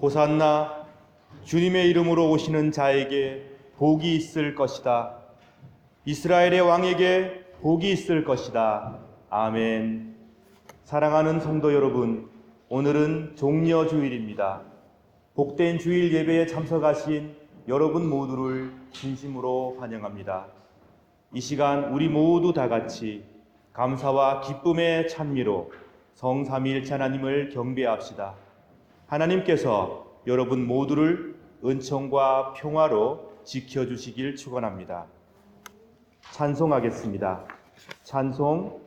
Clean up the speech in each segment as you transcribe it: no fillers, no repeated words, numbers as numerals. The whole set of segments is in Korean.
호산나, 주님의 이름으로 오시는 자에게 복이 있을 것이다. 이스라엘의 왕에게 복이 있을 것이다. 아멘. 사랑하는 성도 여러분, 오늘은 종려주일입니다. 복된 주일 예배에 참석하신 여러분 모두를 진심으로 환영합니다. 이 시간 우리 모두 다 같이 감사와 기쁨의 찬미로 성삼위일체 하나님을 경배합시다. 하나님께서 여러분 모두를 은총과 평화로 지켜주시길 축원합니다. 찬송하겠습니다. 찬송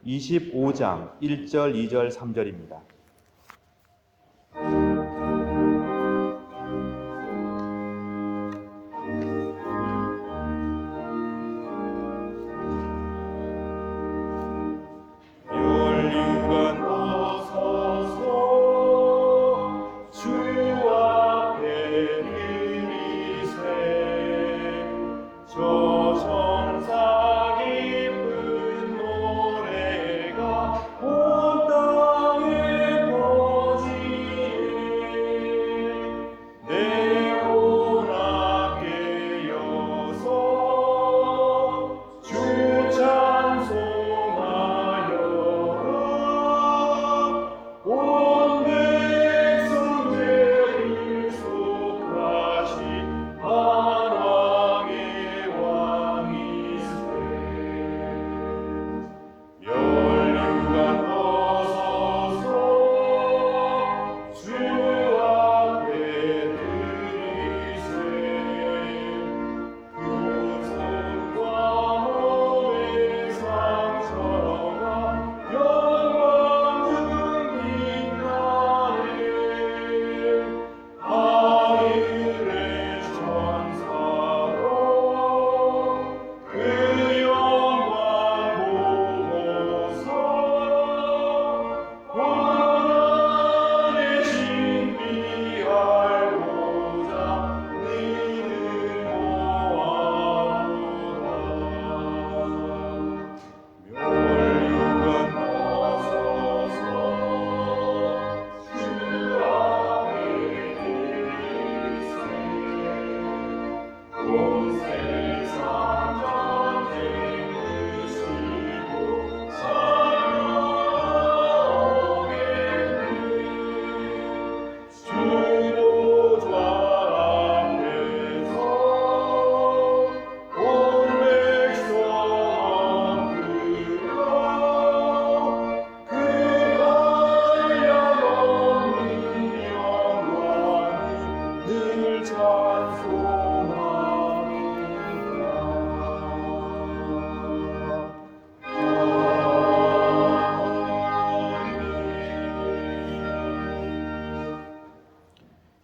25장 1절, 2절, 3절입니다.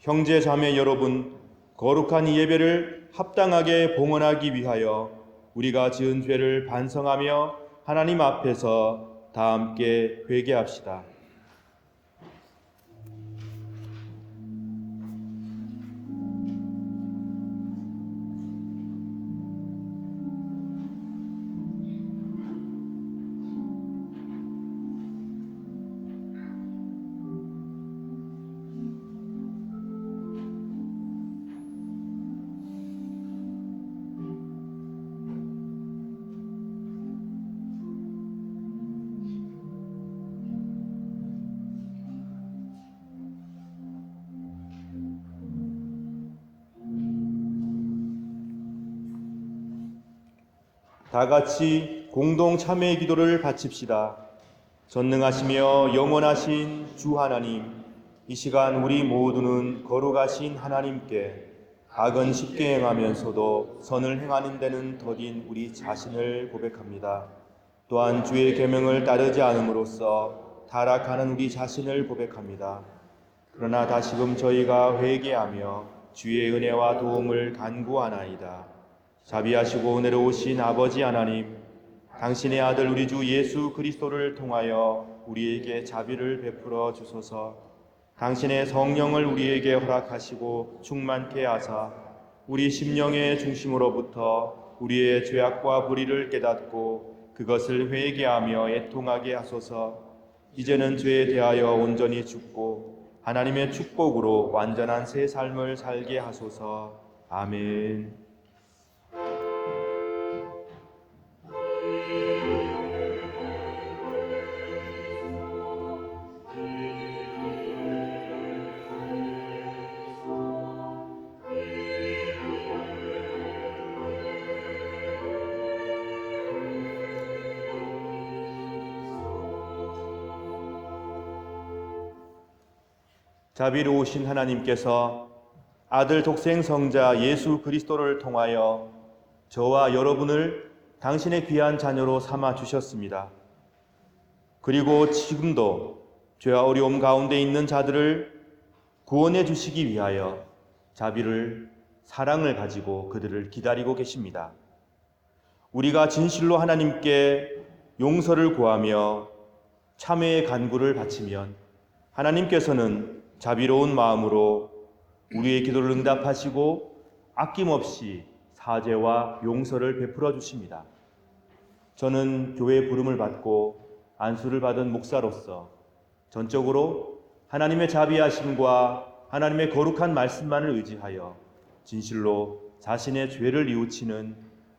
형제 자매 여러분, 거룩한 이 예배를 합당하게 봉헌하기 위하여 우리가 지은 죄를 반성하며 하나님 앞에서 다 함께 회개합시다. 다 같이 공동 참회의 기도를 바칩시다. 전능하시며 영원하신 주 하나님, 이 시간 우리 모두는 거룩하신 하나님께 악은 쉽게 행하면서도 선을 행하는 데는 더딘 우리 자신을 고백합니다. 또한 주의 계명을 따르지 않음으로써 타락하는 우리 자신을 고백합니다. 그러나 다시금 저희가 회개하며 주의 은혜와 도움을 간구하나이다. 자비하시고 은혜로우신 아버지 하나님, 당신의 아들 우리 주 예수 그리스도를 통하여 우리에게 자비를 베풀어 주소서. 당신의 성령을 우리에게 허락하시고 충만케 하사 우리 심령의 중심으로부터 우리의 죄악과 불의를 깨닫고 그것을 회개하며 애통하게 하소서. 이제는 죄에 대하여 온전히 죽고 하나님의 축복으로 완전한 새 삶을 살게 하소서. 아멘. 자비로우신 하나님께서 아들 독생 성자 예수 그리스도를 통하여 저와 여러분을 당신의 귀한 자녀로 삼아 주셨습니다. 그리고 지금도 죄와 어려움 가운데 있는 자들을 구원해 주시기 위하여 자비를, 사랑을 가지고 그들을 기다리고 계십니다. 우리가 진실로 하나님께 용서를 구하며 참회의 간구를 바치면 하나님께서는 자비로운 마음으로 우리의 기도를 응답하시고 아낌없이 사죄와 용서를 베풀어 주십니다. 저는 교회의 부름을 받고 안수를 받은 목사로서 전적으로 하나님의 자비하심과 하나님의 거룩한 말씀만을 의지하여 진실로 자신의 죄를 뉘우치는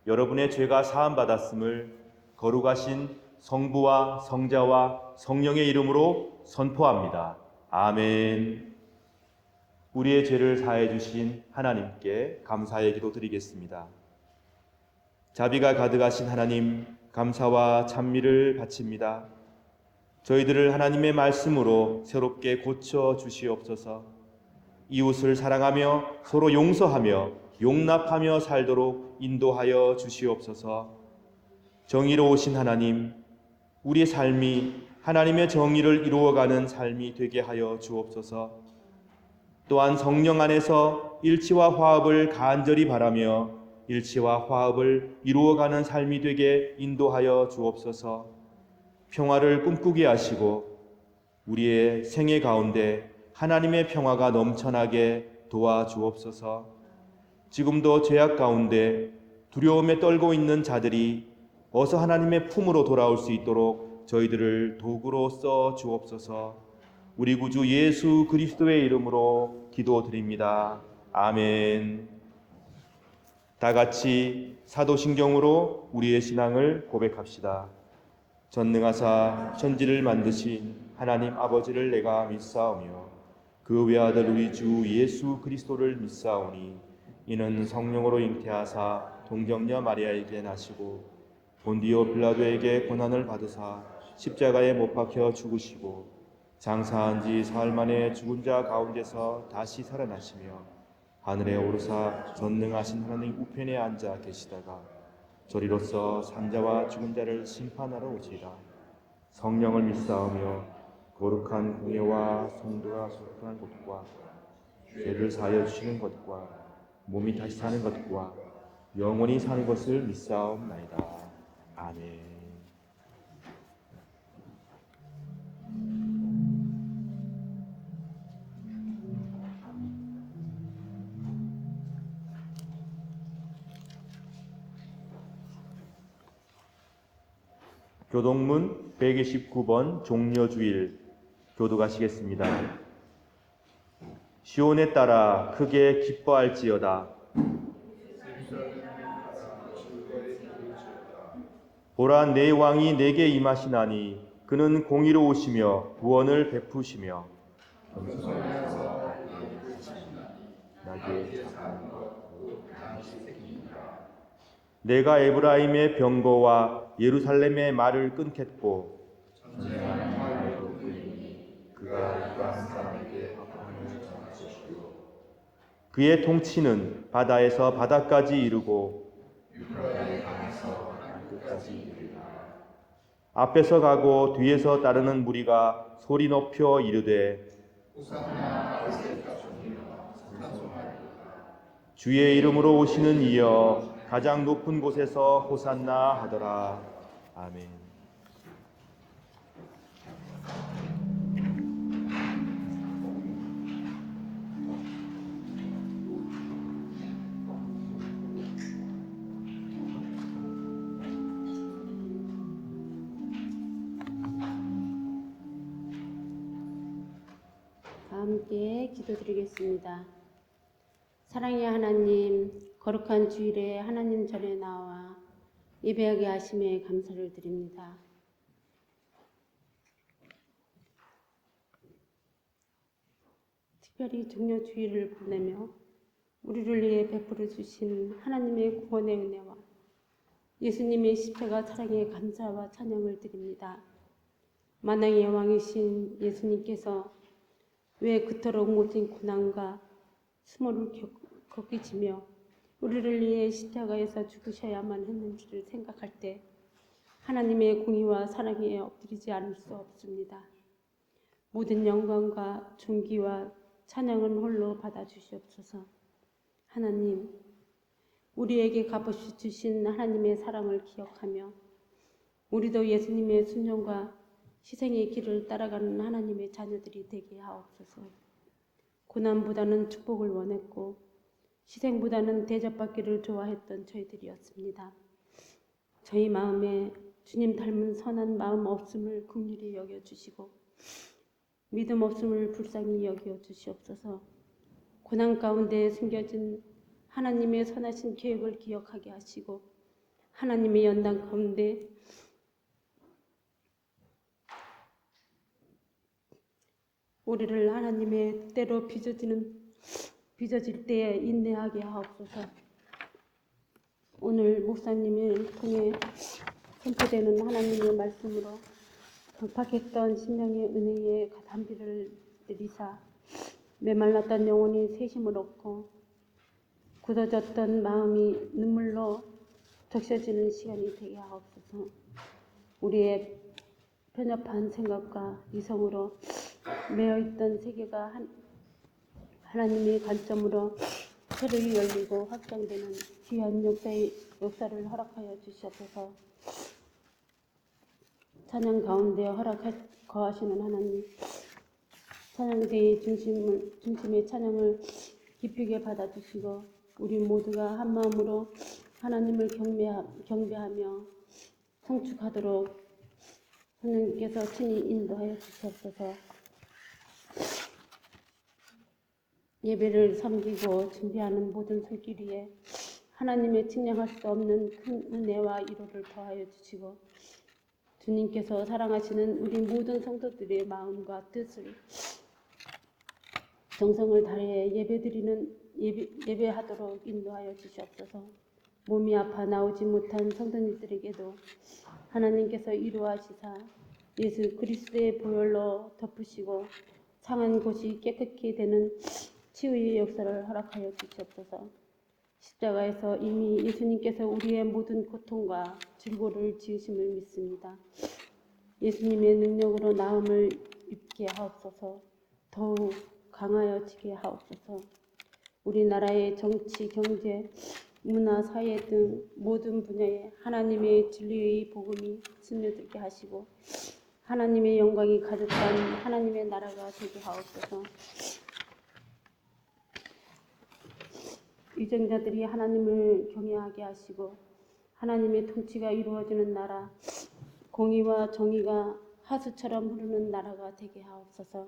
여러분의 죄가 사함받았음을 거룩하신 성부와 성자와 성령의 이름으로 선포합니다. 아멘. 우리의 죄를 사해 주신 하나님께 감사의 기도 드리겠습니다. 자비가 가득하신 하나님, 감사와 찬미를 바칩니다. 저희들을 하나님의 말씀으로 새롭게 고쳐 주시옵소서. 이웃을 사랑하며 서로 용서하며 용납하며 살도록 인도하여 주시옵소서. 정의로우신 하나님, 우리의 삶이 하나님의 정의를 이루어가는 삶이 되게 하여 주옵소서. 또한 성령 안에서 일치와 화합을 간절히 바라며 일치와 화합을 이루어가는 삶이 되게 인도하여 주옵소서. 평화를 꿈꾸게 하시고 우리의 생애 가운데 하나님의 평화가 넘쳐나게 도와주옵소서. 지금도 죄악 가운데 두려움에 떨고 있는 자들이 어서 하나님의 품으로 돌아올 수 있도록 저희들을 도구로 써 주옵소서. 우리 구주 예수 그리스도의 이름으로 기도드립니다. 아멘. 다 같이 사도신경으로 우리의 신앙을 고백합시다. 전능하사 천지를 만드신 하나님 아버지를 내가 믿사오며 그 외아들 우리 주 예수 그리스도를 믿사오니 이는 성령으로 잉태하사 동정녀 마리아에게 나시고 본디오 빌라도에게 고난을 받으사 십자가에 못 박혀 죽으시고 장사한 지 사흘 만에 죽은 자 가운데서 다시 살아나시며 하늘에 오르사 전능하신 하나님 우편에 앉아 계시다가 저리로서 산자와 죽은 자를 심판하러 오시리라. 성령을 믿사오며 거룩한 공예와 성도가 소속한 것과 죄를 사하여 주시는 것과 몸이 다시 사는 것과 영원히 사는 것을 믿사옵나이다. 아멘. 교동문 129번 종려주일 교독하시겠습니다. 시온에 따라 크게 기뻐할지어다. 보라, 내 왕이 내게 임하시나니 그는 공의로우시며 구원을 베푸시며 내가 에브라임의 병거와 예루살렘의 말을 끊겠고 그의 통치는 바다에서 바다까지 이르고 앞에서 가고 뒤에서 따르는 무리가 소리 높여 이르되 주의 이름으로 오시는 이여 가장 높은 곳에서 호산나 하더라. 아멘. 함께 기도드리겠습니다. 사랑의 하나님, 거룩한 주일에 하나님 전에 나와 예배하게 하심에 감사를 드립니다. 특별히 종려 주일을 보내며 우리를 위해 베풀어 주신 하나님의 구원의 은혜와 예수님의 십자가 사랑에 감사와 찬양을 드립니다. 만왕의 왕이신 예수님께서 왜 그토록 모든 고난과 수모를 겪으시며 우리를 위해 십자가에서 죽으셔야만 했는지를 생각할 때 하나님의 공의와 사랑에 엎드리지 않을 수 없습니다. 모든 영광과 존귀와 찬양은 홀로 받아주시옵소서. 하나님, 우리에게 값없이 주신 하나님의 사랑을 기억하며 우리도 예수님의 순종과 희생의 길을 따라가는 하나님의 자녀들이 되게 하옵소서. 고난보다는 축복을 원했고 희생보다는 대접받기를 좋아했던 저희들이었습니다. 저희 마음에 주님 닮은 선한 마음 없음을 긍휼히 여겨주시고 믿음 없음을 불쌍히 여겨주시옵소서. 고난 가운데 숨겨진 하나님의 선하신 계획을 기억하게 하시고 하나님의 연단 가운데 우리를 하나님의 때로 빚어질 때에 인내하게 하옵소서. 오늘 목사님을 통해 선포되는 하나님의 말씀으로 강팍했던 심령의 은혜에 단비를 내리사 메말랐던 영혼이 새심을 얻고 굳어졌던 마음이 눈물로 적셔지는 시간이 되게 하옵소서. 우리의 편협한 생각과 이성으로 매여있던 세계가 하나님의 관점으로 새로이 열리고 확장되는 귀한 역사를 허락하여 주시옵소서. 찬양 가운데 거하시는 하나님, 찬양대의 중심의 찬양을 기쁘게 받아주시고 우리 모두가 한 마음으로 하나님을 경배하며 성축하도록 하나님께서 친히 인도하여 주시옵소서. 예배를 섬기고 준비하는 모든 손길 위에 하나님의 측량할 수 없는 큰 은혜와 위로를 더하여 주시고 주님께서 사랑하시는 우리 모든 성도들의 마음과 뜻을 정성을 다해 예배하도록 인도하여 주시옵소서. 몸이 아파 나오지 못한 성도님들에게도 하나님께서 위로하시사 예수 그리스도의 보혈로 덮으시고 상한 곳이 깨끗게 되는 치유의 역사를 허락하여 주시옵소서. 십자가에서 이미 예수님께서 우리의 모든 고통과 질고를 지으심을 믿습니다. 예수님의 능력으로 나음을 입게 하옵소서. 더욱 강하여지게 하옵소서. 우리나라의 정치, 경제, 문화, 사회 등 모든 분야에 하나님의 진리의 복음이 스며들게 하시고 하나님의 영광이 가득한 하나님의 나라가 되게 하옵소서. 위정자들이 하나님을 경외하게 하시고 하나님의 통치가 이루어지는 나라, 공의와 정의가 하수처럼 흐르는 나라가 되게 하옵소서.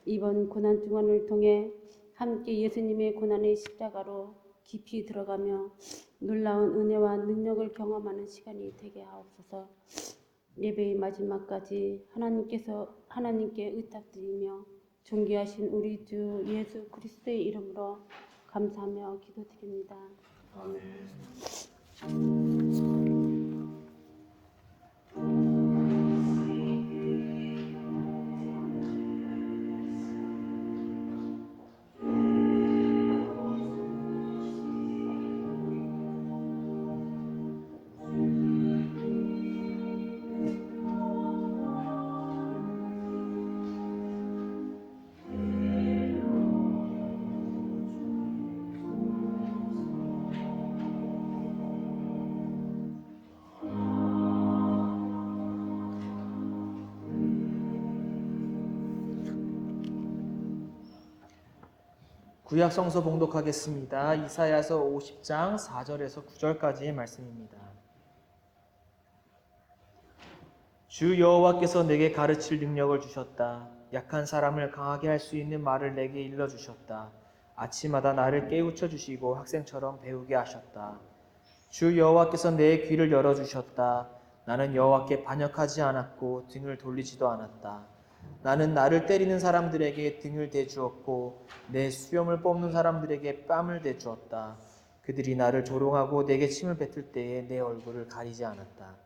이번 고난 주간을 통해 함께 예수님의 고난의 십자가로 깊이 들어가며 놀라운 은혜와 능력을 경험하는 시간이 되게 하옵소서. 예배의 마지막까지 하나님께 의탁드리며 존귀하신 우리 주 예수 그리스도의 이름으로 감사하며 기도드립니다. 아멘. 구약 성서 봉독하겠습니다. 이사야서 50장 4절에서 9절까지의 말씀입니다. 주 여호와께서 내게 가르칠 능력을 주셨다. 약한 사람을 강하게 할 수 있는 말을 내게 일러주셨다. 아침마다 나를 깨우쳐 주시고 학생처럼 배우게 하셨다. 주 여호와께서 내 귀를 열어주셨다. 나는 여호와께 반역하지 않았고 등을 돌리지도 않았다. 나는 나를 때리는 사람들에게 등을 대주었고 내 수염을 뽑는 사람들에게 뺨을 대주었다. 그들이 나를 조롱하고 내게 침을 뱉을 때에 내 얼굴을 가리지 않았다.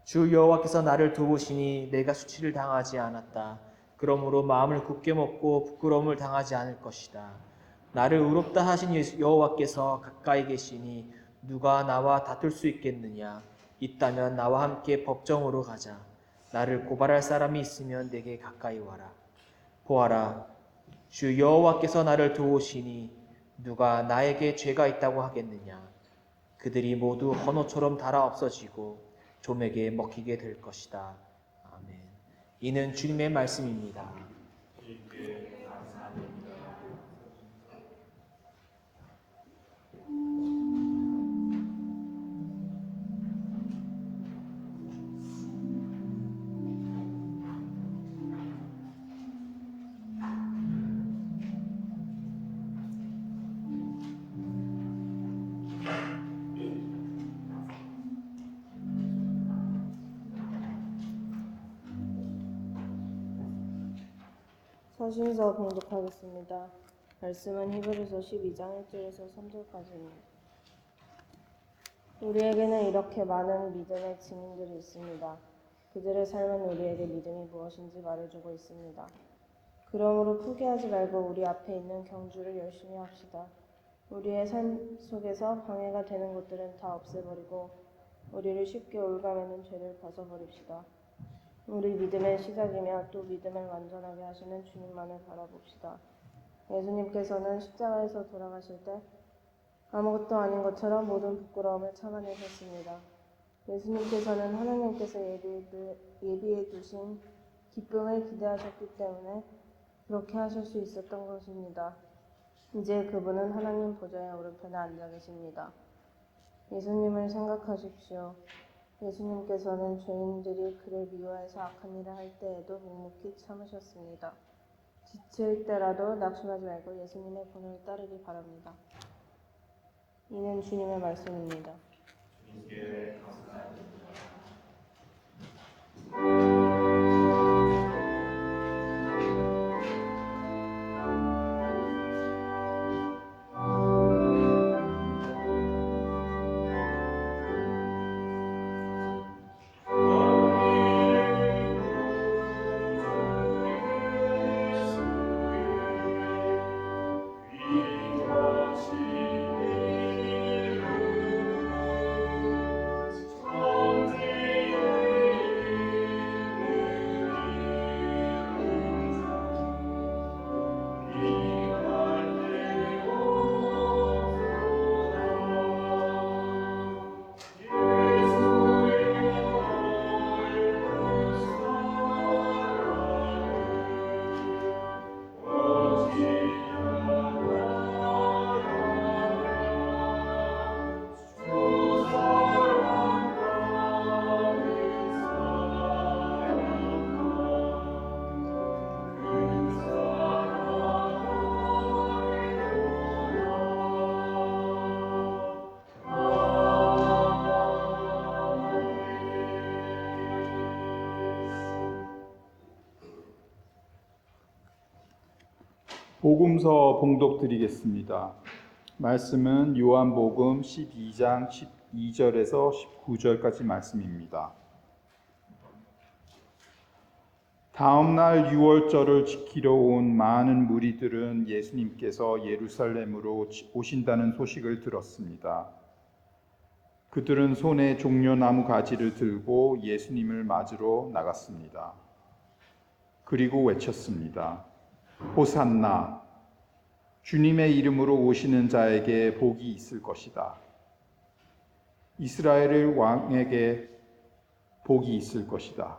주 여호와께서 나를 도우시니 내가 수치를 당하지 않았다. 그러므로 마음을 굳게 먹고 부끄러움을 당하지 않을 것이다. 나를 의롭다 하신 여호와께서 가까이 계시니 누가 나와 다툴 수 있겠느냐? 있다면 나와 함께 법정으로 가자. 나를 고발할 사람이 있으면 내게 가까이 와라. 보아라, 주 여호와께서 나를 도우시니 누가 나에게 죄가 있다고 하겠느냐? 그들이 모두 헌옷처럼 닳아 없어지고 좀에게 먹히게 될 것이다. 아멘. 이는 주님의 말씀입니다. 서신서 봉독하겠습니다. 말씀은 히브리서 12장 1절에서 3절까지입니다. 우리에게는 이렇게 많은 믿음의 증인들이 있습니다. 그들의 삶은 우리에게 믿음이 무엇인지 말해주고 있습니다. 그러므로 포기하지 말고 우리 앞에 있는 경주를 열심히 합시다. 우리의 삶 속에서 방해가 되는 것들은 다 없애버리고 우리를 쉽게 올가매는 죄를 벗어버립시다. 우리 믿음의 시작이며 또 믿음을 완전하게 하시는 주님만을 바라봅시다. 예수님께서는 십자가에서 돌아가실 때 아무것도 아닌 것처럼 모든 부끄러움을 참아내셨습니다. 예수님께서는 하나님께서 예비해 두신 기쁨을 기대하셨기 때문에 그렇게 하실 수 있었던 것입니다. 이제 그분은 하나님 보좌의 오른편에 앉아 계십니다. 예수님을 생각하십시오. 예수님께서는 죄인들이 그를 미워해서 악한 일을 할 때에도 묵묵히 참으셨습니다. 지칠 때라도 낙심하지 말고 예수님의 본을 따르기 바랍니다. 이는 주님의 말씀입니다. 복음서 봉독 드리겠습니다. 말씀은 요한복음 12장 12절에서 19절까지 말씀입니다. 다음 날 유월절을 지키러 온 많은 무리들은 예수님께서 예루살렘으로 오신다는 소식을 들었습니다. 그들은 손에 종려나무 가지를 들고 예수님을 맞으러 나갔습니다. 그리고 외쳤습니다. 호산나, 주님의 이름으로 오시는 자에게 복이 있을 것이다. 이스라엘의 왕에게 복이 있을 것이다.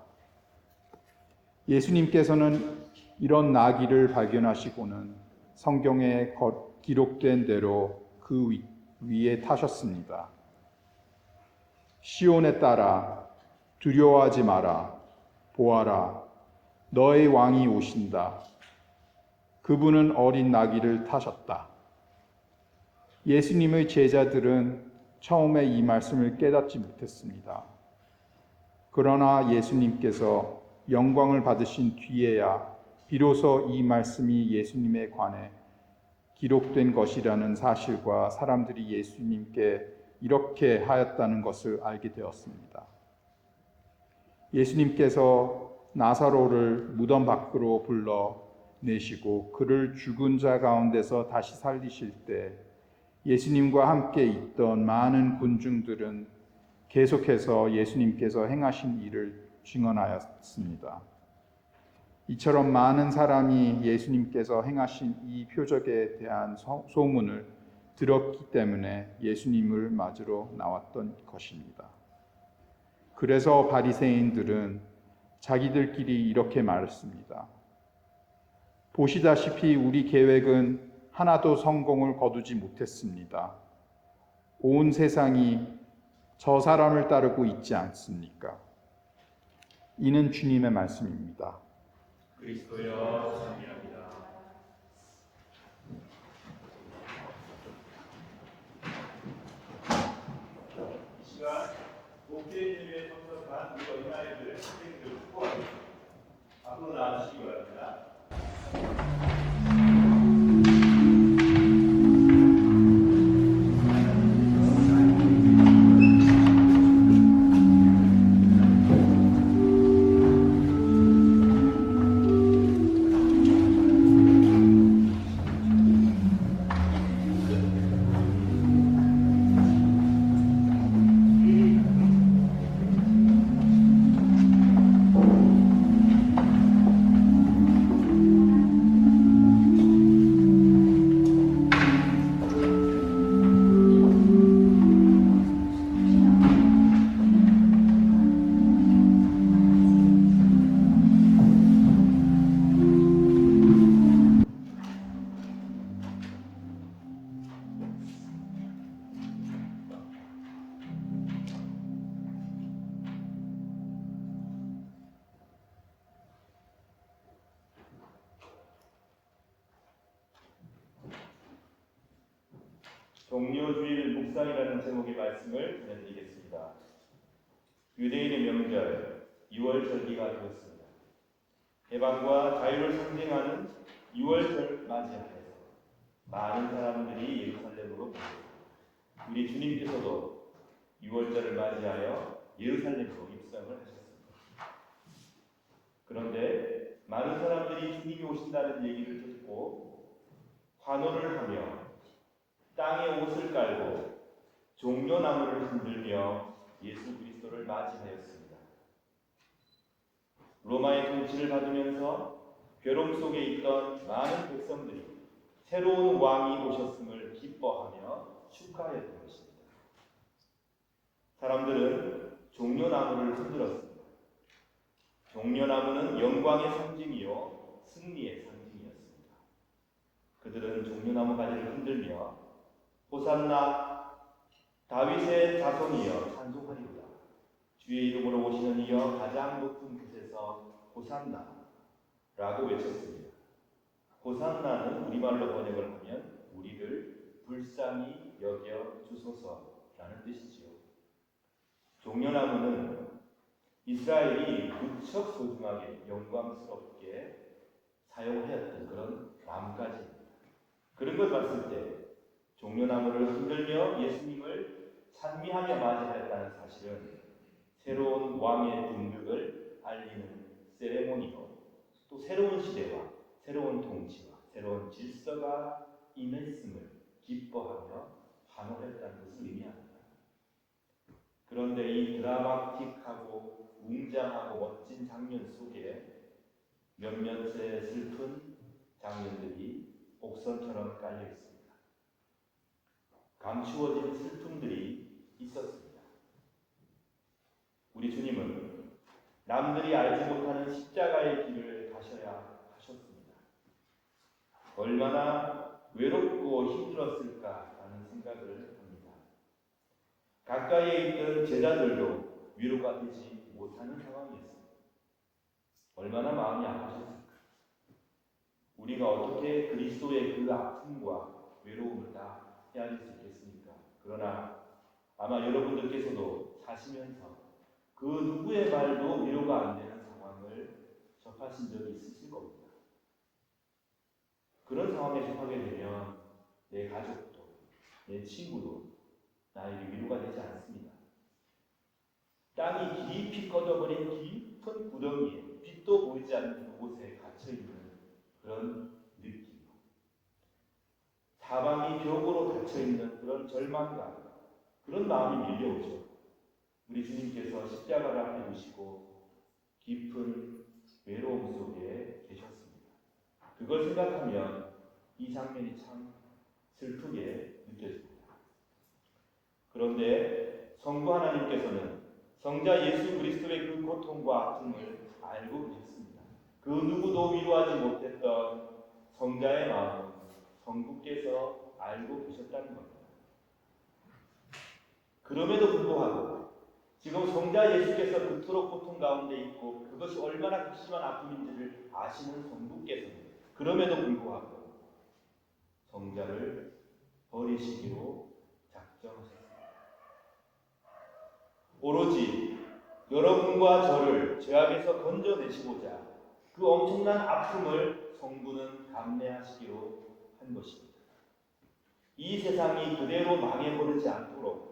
예수님께서는 이런 나귀를 발견하시고는 성경에 기록된 대로 그 위에 타셨습니다. 시온에 따라 두려워하지 마라. 보아라, 너의 왕이 오신다. 그분은 어린 나귀를 타셨다. 예수님의 제자들은 처음에 이 말씀을 깨닫지 못했습니다. 그러나 예수님께서 영광을 받으신 뒤에야 비로소 이 말씀이 예수님에 관해 기록된 것이라는 사실과 사람들이 예수님께 이렇게 하였다는 것을 알게 되었습니다. 예수님께서 나사로를 무덤 밖으로 불러내시고 그를 죽은 자 가운데서 다시 살리실 때 예수님과 함께 있던 많은 군중들은 계속해서 예수님께서 행하신 일을 증언하였습니다. 이처럼 많은 사람이 예수님께서 행하신 이 표적에 대한 소문을 들었기 때문에 예수님을 맞으러 나왔던 것입니다. 그래서 바리새인들은 자기들끼리 이렇게 말했습니다. 보시다시피 우리 계획은 하나도 성공을 거두지 못했습니다. 온 세상이 저 사람을 따르고 있지 않습니까? 이는 주님의 말씀입니다. 그리스도여 찬미합니다. 이 시간 목회 예배에 참석한 우리 어린아이들 선생님들 축복합니다. 앞으로 나와주시기 바랍니다. 종료주일 묵상이라는 제목의 말씀을 전해드리겠습니다. 유대인의 명절 6월절기가 되었습니다. 해방과 자유를 상징하는 6월절 맞이하여서 많은 사람들이 예루살렘으로 모였습니다. 우리 주님께서도 6월절을 맞이하여 예루살렘으로 입성을 하셨습니다. 그런데 많은 사람들이 주님이 오신다는 얘기를 듣고 환호를 하며 땅에 옷을 깔고 종려나무를 흔들며 예수 그리스도를 맞이하였습니다. 로마의 통치를 받으면서 괴로움 속에 있던 많은 백성들이 새로운 왕이 오셨음을 기뻐하며 축하했던 것입니다. 사람들은 종려나무를 흔들었습니다. 종려나무는 영광의 상징이요 승리의 상징이었습니다. 그들은 종려나무 가지를 흔들며 호산나 다윗의 자손이여 찬송하리로다. 주의 이름으로 오시는 이여 가장 높은 곳에서 호산나 라고 외쳤습니다. 호산나는 우리말로 번역을 하면 우리를 불쌍히 여겨 주소서라는 뜻이지요. 종려나무는 이스라엘이 무척 소중하게 영광스럽게 사용하였던 그런 나무가지입니다. 그런 걸 봤을 때 종려나무를 흔들며 예수님을 찬미하며 맞이하였다는 사실은 새로운 왕의 등극을 알리는 세레모니로 또 새로운 시대와 새로운 통치와 새로운 질서가 임했음을 기뻐하며 환호했다는 것을 의미합니다. 그런데 이 드라마틱하고 웅장하고 멋진 장면 속에 몇몇의 슬픈 장면들이 곡선처럼 깔려 있습니다. 감추어진 슬픔들이 있었습니다. 우리 주님은 남들이 알지 못하는 십자가의 길을 가셔야 하셨습니다. 얼마나 외롭고 힘들었을까라는 생각을 합니다. 가까이에 있던 제자들도 위로가 되지 못하는 상황이었습니다. 얼마나 마음이 아프셨을까? 우리가 어떻게 그리스도의 그 아픔과 외로움을 다 헤아릴 수 있겠습니까? 그러나 아마 여러분들께서도 사시면서 그 누구의 말도 위로가 안 되는 상황을 접하신 적이 있으실 겁니다. 그런 상황에 접하게 되면 내 가족도, 내 친구도 나에게 위로가 되지 않습니다. 땅이 깊이 꺼져버린 깊은 구덩이에 빛도 보이지 않는 그곳에 갇혀있는 그런 느낌, 사방이 벽으로 닫혀있는 그런 절망감, 그런 마음이 밀려오죠. 우리 주님께서 십자가를 앞에 두시고 깊은 외로움 속에 계셨습니다. 그걸 생각하면 이 장면이 참 슬프게 느껴집니다. 그런데 성부 하나님께서는 성자 예수 그리스도의 그 고통과 아픔을 알고 계셨습니다. 그 누구도 위로하지 못했던 성자의 마음을 성부께서 알고 계셨다는 겁니다. 그럼에도 불구하고 지금 성자 예수께서 그토록 고통 가운데 있고 그것이 얼마나 극심한 아픔인지를 아시는 성부께서는 그럼에도 불구하고 성자를 버리시기로 작정하셨습니다. 오로지 여러분과 저를 죄악에서 건져내시고자 그 엄청난 아픔을 성부는 감내하시기로 한 것입니다. 이 세상이 그대로 망해버리지 않도록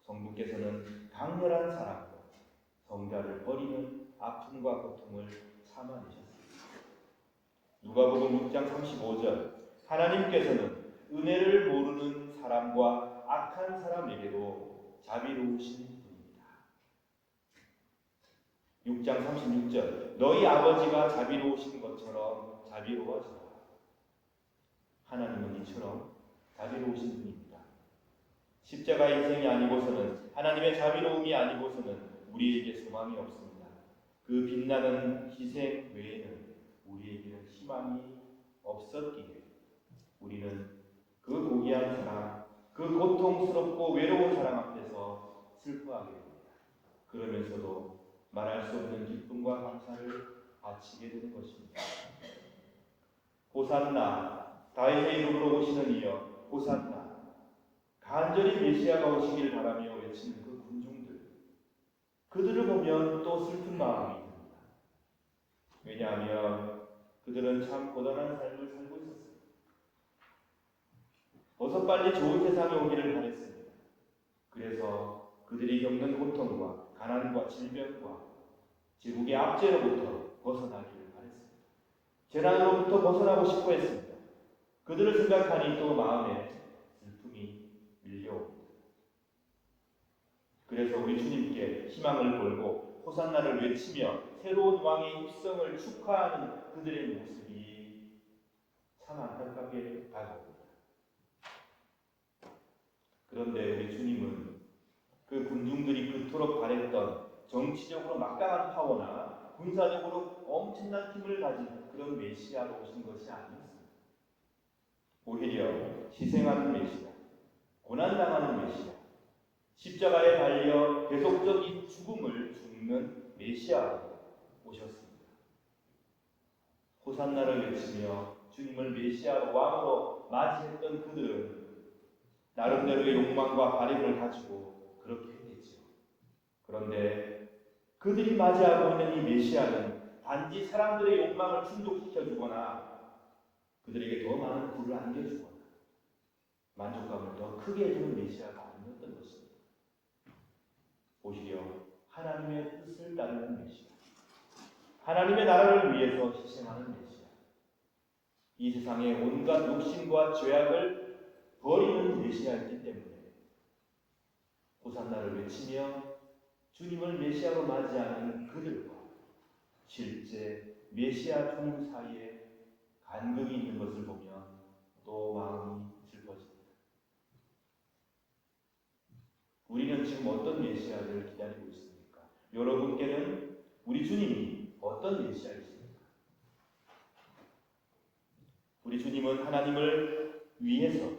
성부께서는 강렬한 사랑으로 성자를 버리는 아픔과 고통을 참아내셨습니다. 누가복음 6장 35절 하나님께서는 은혜를 모르는 사람과 악한 사람에게도 자비로우신 분입니다. 6장 36절 너희 아버지가 자비로우신 것처럼 자비로워져라. 하나님은 이처럼 자비로우신 분입니다. 십자가 인생이 아니고서는 하나님의 자비로움이 아니고서는 우리에게 소망이 없습니다. 그 빛나는 희생 외에는 우리에게는 희망이 없었기에 우리는 그 고귀한 사랑, 그 고통스럽고 외로운 사랑 앞에서 슬퍼하게 됩니다. 그러면서도 말할 수 없는 기쁨과 감사를 바치게 되는 것입니다. 호산나, 다윗의 이름으로 오시는 이여 호산나, 간절히 메시아가 오시기를 바라며 외치는 그 군중들, 그들을 보면 또 슬픈 마음이 듭니다. 왜냐하면 그들은 참 고단한 삶을 살고 있었습니다. 어서 빨리 좋은 세상이 오기를 바랬습니다. 그래서 그들이 겪는 고통과 가난과 질병과 제국의 압제로부터 벗어나기를 바랬습니다. 재난으로부터 벗어나고 싶어 했습니다. 그들을 생각하니 또 마음에 슬픔이 밀려옵니다. 그래서 우리 주님께 희망을 걸고 호산나를 외치며 새로운 왕의 입성을 축하하는 그들의 모습이 참 안타깝게 다가옵니다. 그런데 우리 주님은 그 군중들이 그토록 바랬던 정치적으로 막강한 파워나 군사적으로 엄청난 힘을 가진 그런 메시아로 오신 것이 아니었습니다. 오히려 희생하는 메시아, 고난당하는 메시아, 십자가에 달려 계속적인 죽음을 죽는 메시아로 오셨습니다. 호산나를 외치며 주님을 메시아로 왕으로 맞이했던 그들은 나름대로의 욕망과 바램을 가지고 그렇게 했겠죠. 그런데 그들이 맞이하고 있는 이 메시아는 단지 사람들의 욕망을 충족시켜주거나 그들에게 더 많은 부를 안겨주거나 만족감을 더 크게 해주는 메시아가 아니었던 것입니다. 오히려 하나님의 뜻을 따르는 메시아, 하나님의 나라를 위해서 희생하는 메시아, 이 세상의 온갖 욕심과 죄악을 버리는 메시아이기 때문에 호산나를 외치며 주님을 메시아로 맞이하는 그들과 실제 메시아 주님 사이에 간극이 있는 것을 보면 또 마음이 슬퍼집니다. 우리는 지금 어떤 메시아를 기다리고 있습니까? 여러분께는 우리 주님이 어떤 메시아이십니까? 우리 주님은 하나님을 위해서,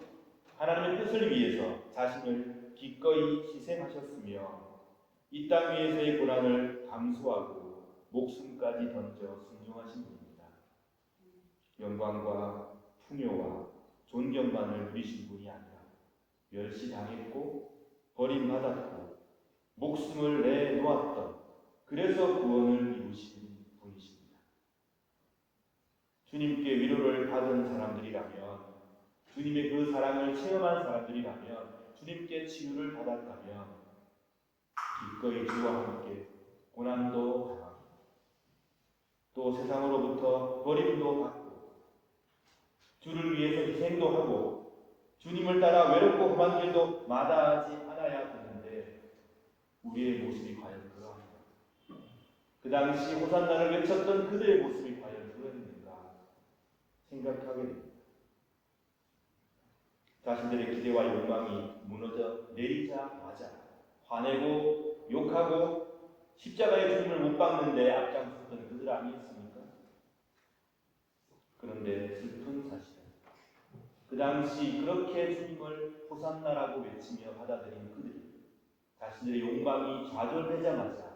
하나님의 뜻을 위해서 자신을 기꺼이 희생하셨으며 이 땅 위에서의 고난을 감수하고 목숨까지 던져 순종하신 분입니다. 영광과 풍요와 존경만을 누리신 분이 아니라 멸시당했고 버림받았고 목숨을 내놓았던, 그래서 구원을 이루신 분이십니다. 주님께 위로를 받은 사람들이라면, 주님의 그 사랑을 체험한 사람들이라면, 주님께 치유를 받았다면 기꺼이 주와 함께 고난도 당하고 또 세상으로부터 버림도 받고 주를 위해서 희생도 하고 주님을 따라 외롭고 험한 길도 마다하지 않아야 되는데 우리의 모습이 과연 그러한가? 그 당시 호산나를 외쳤던 그들의 모습이 과연 그러했는가 생각하게 됩니다. 자신들의 기대와 욕망이 무너져 내리자마자 화내고 욕하고 십자가의 주님을 못 박는데 앞장섰던 그들 아니었습니까? 그런데 슬픈 사실은 그 당시 그렇게 주님을 호산나라고 외치며 받아들인 그들이 자신들의 욕망이 좌절되자마자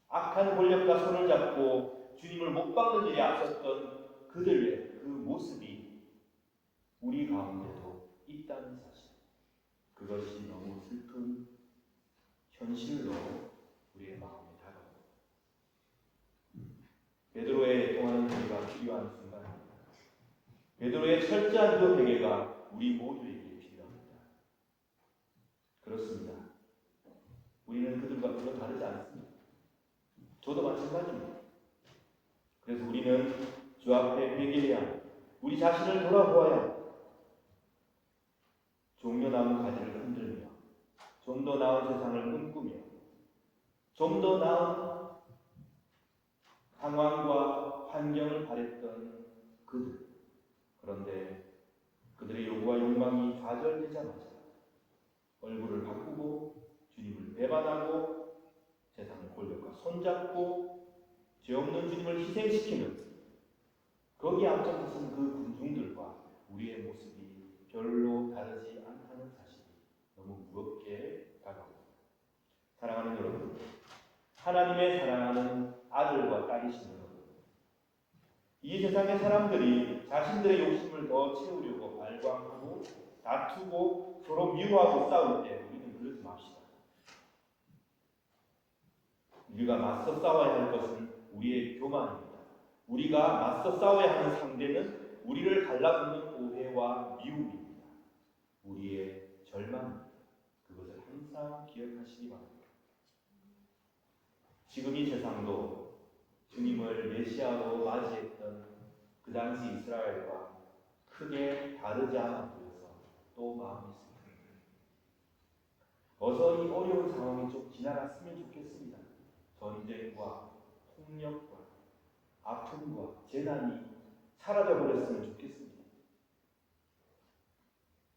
악한 권력과 손을 잡고 주님을 못 박는 일에 앞섰던 그들의 그 모습이 우리 가운데도 있다는 사실, 그것이 너무 슬픈 현실로 우리의 마음에 다가옵니다. 베드로의 통하는 회개가 필요한 순간입니다. 베드로의 철저한 그 회개가 우리 모두에게 필요합니다. 그렇습니다. 우리는 그들과 별로 다르지 않습니다. 저도 마찬가지입니다. 그래서 우리는 주 앞에 회개해야 합니다. 우리 자신을 돌아보아야 합니다. 종려나무 가지를 흔들며 좀 더 나은 세상을 꿈꾸며 좀 더 나은 상황과 환경을 바랬던 그들. 그런데 그들의 요구와 욕망이 좌절되자마자 얼굴을 바꾸고 주님을 배반하고 세상의 권력과 손잡고 죄 없는 주님을 희생시키는 거기에 앞장서선 그 군중들과 우리의 모습이 별로 다르지 않다는 사실이 너무 무겁게 다가옵니다. 사랑하는 여러분, 하나님의 사랑하는 아들과 딸이신 여러분, 이 세상의 사람들이 자신들의 욕심을 더 채우려고 발광하고 다투고 서로 미워하고 싸울 때 우리는 그러지 맙시다. 우리가 맞서 싸워야 할 것은 우리의 교만입니다. 우리가 맞서 싸워야 하는 상대는 우리를 갈라붙는 오해와 미움입니다. 우리의 절망입니다. 그것을 항상 기억하시기 바랍니다. 지금 이 세상도 주님을 메시아로 맞이했던 그 당시 이스라엘과 크게 다르지 않아 보여서 또 마음이 슬픕니다. 어서 이 어려운 상황이 좀 지나갔으면 좋겠습니다. 전쟁과 폭력과 아픔과 재난이 사라져버렸으면 좋겠습니다.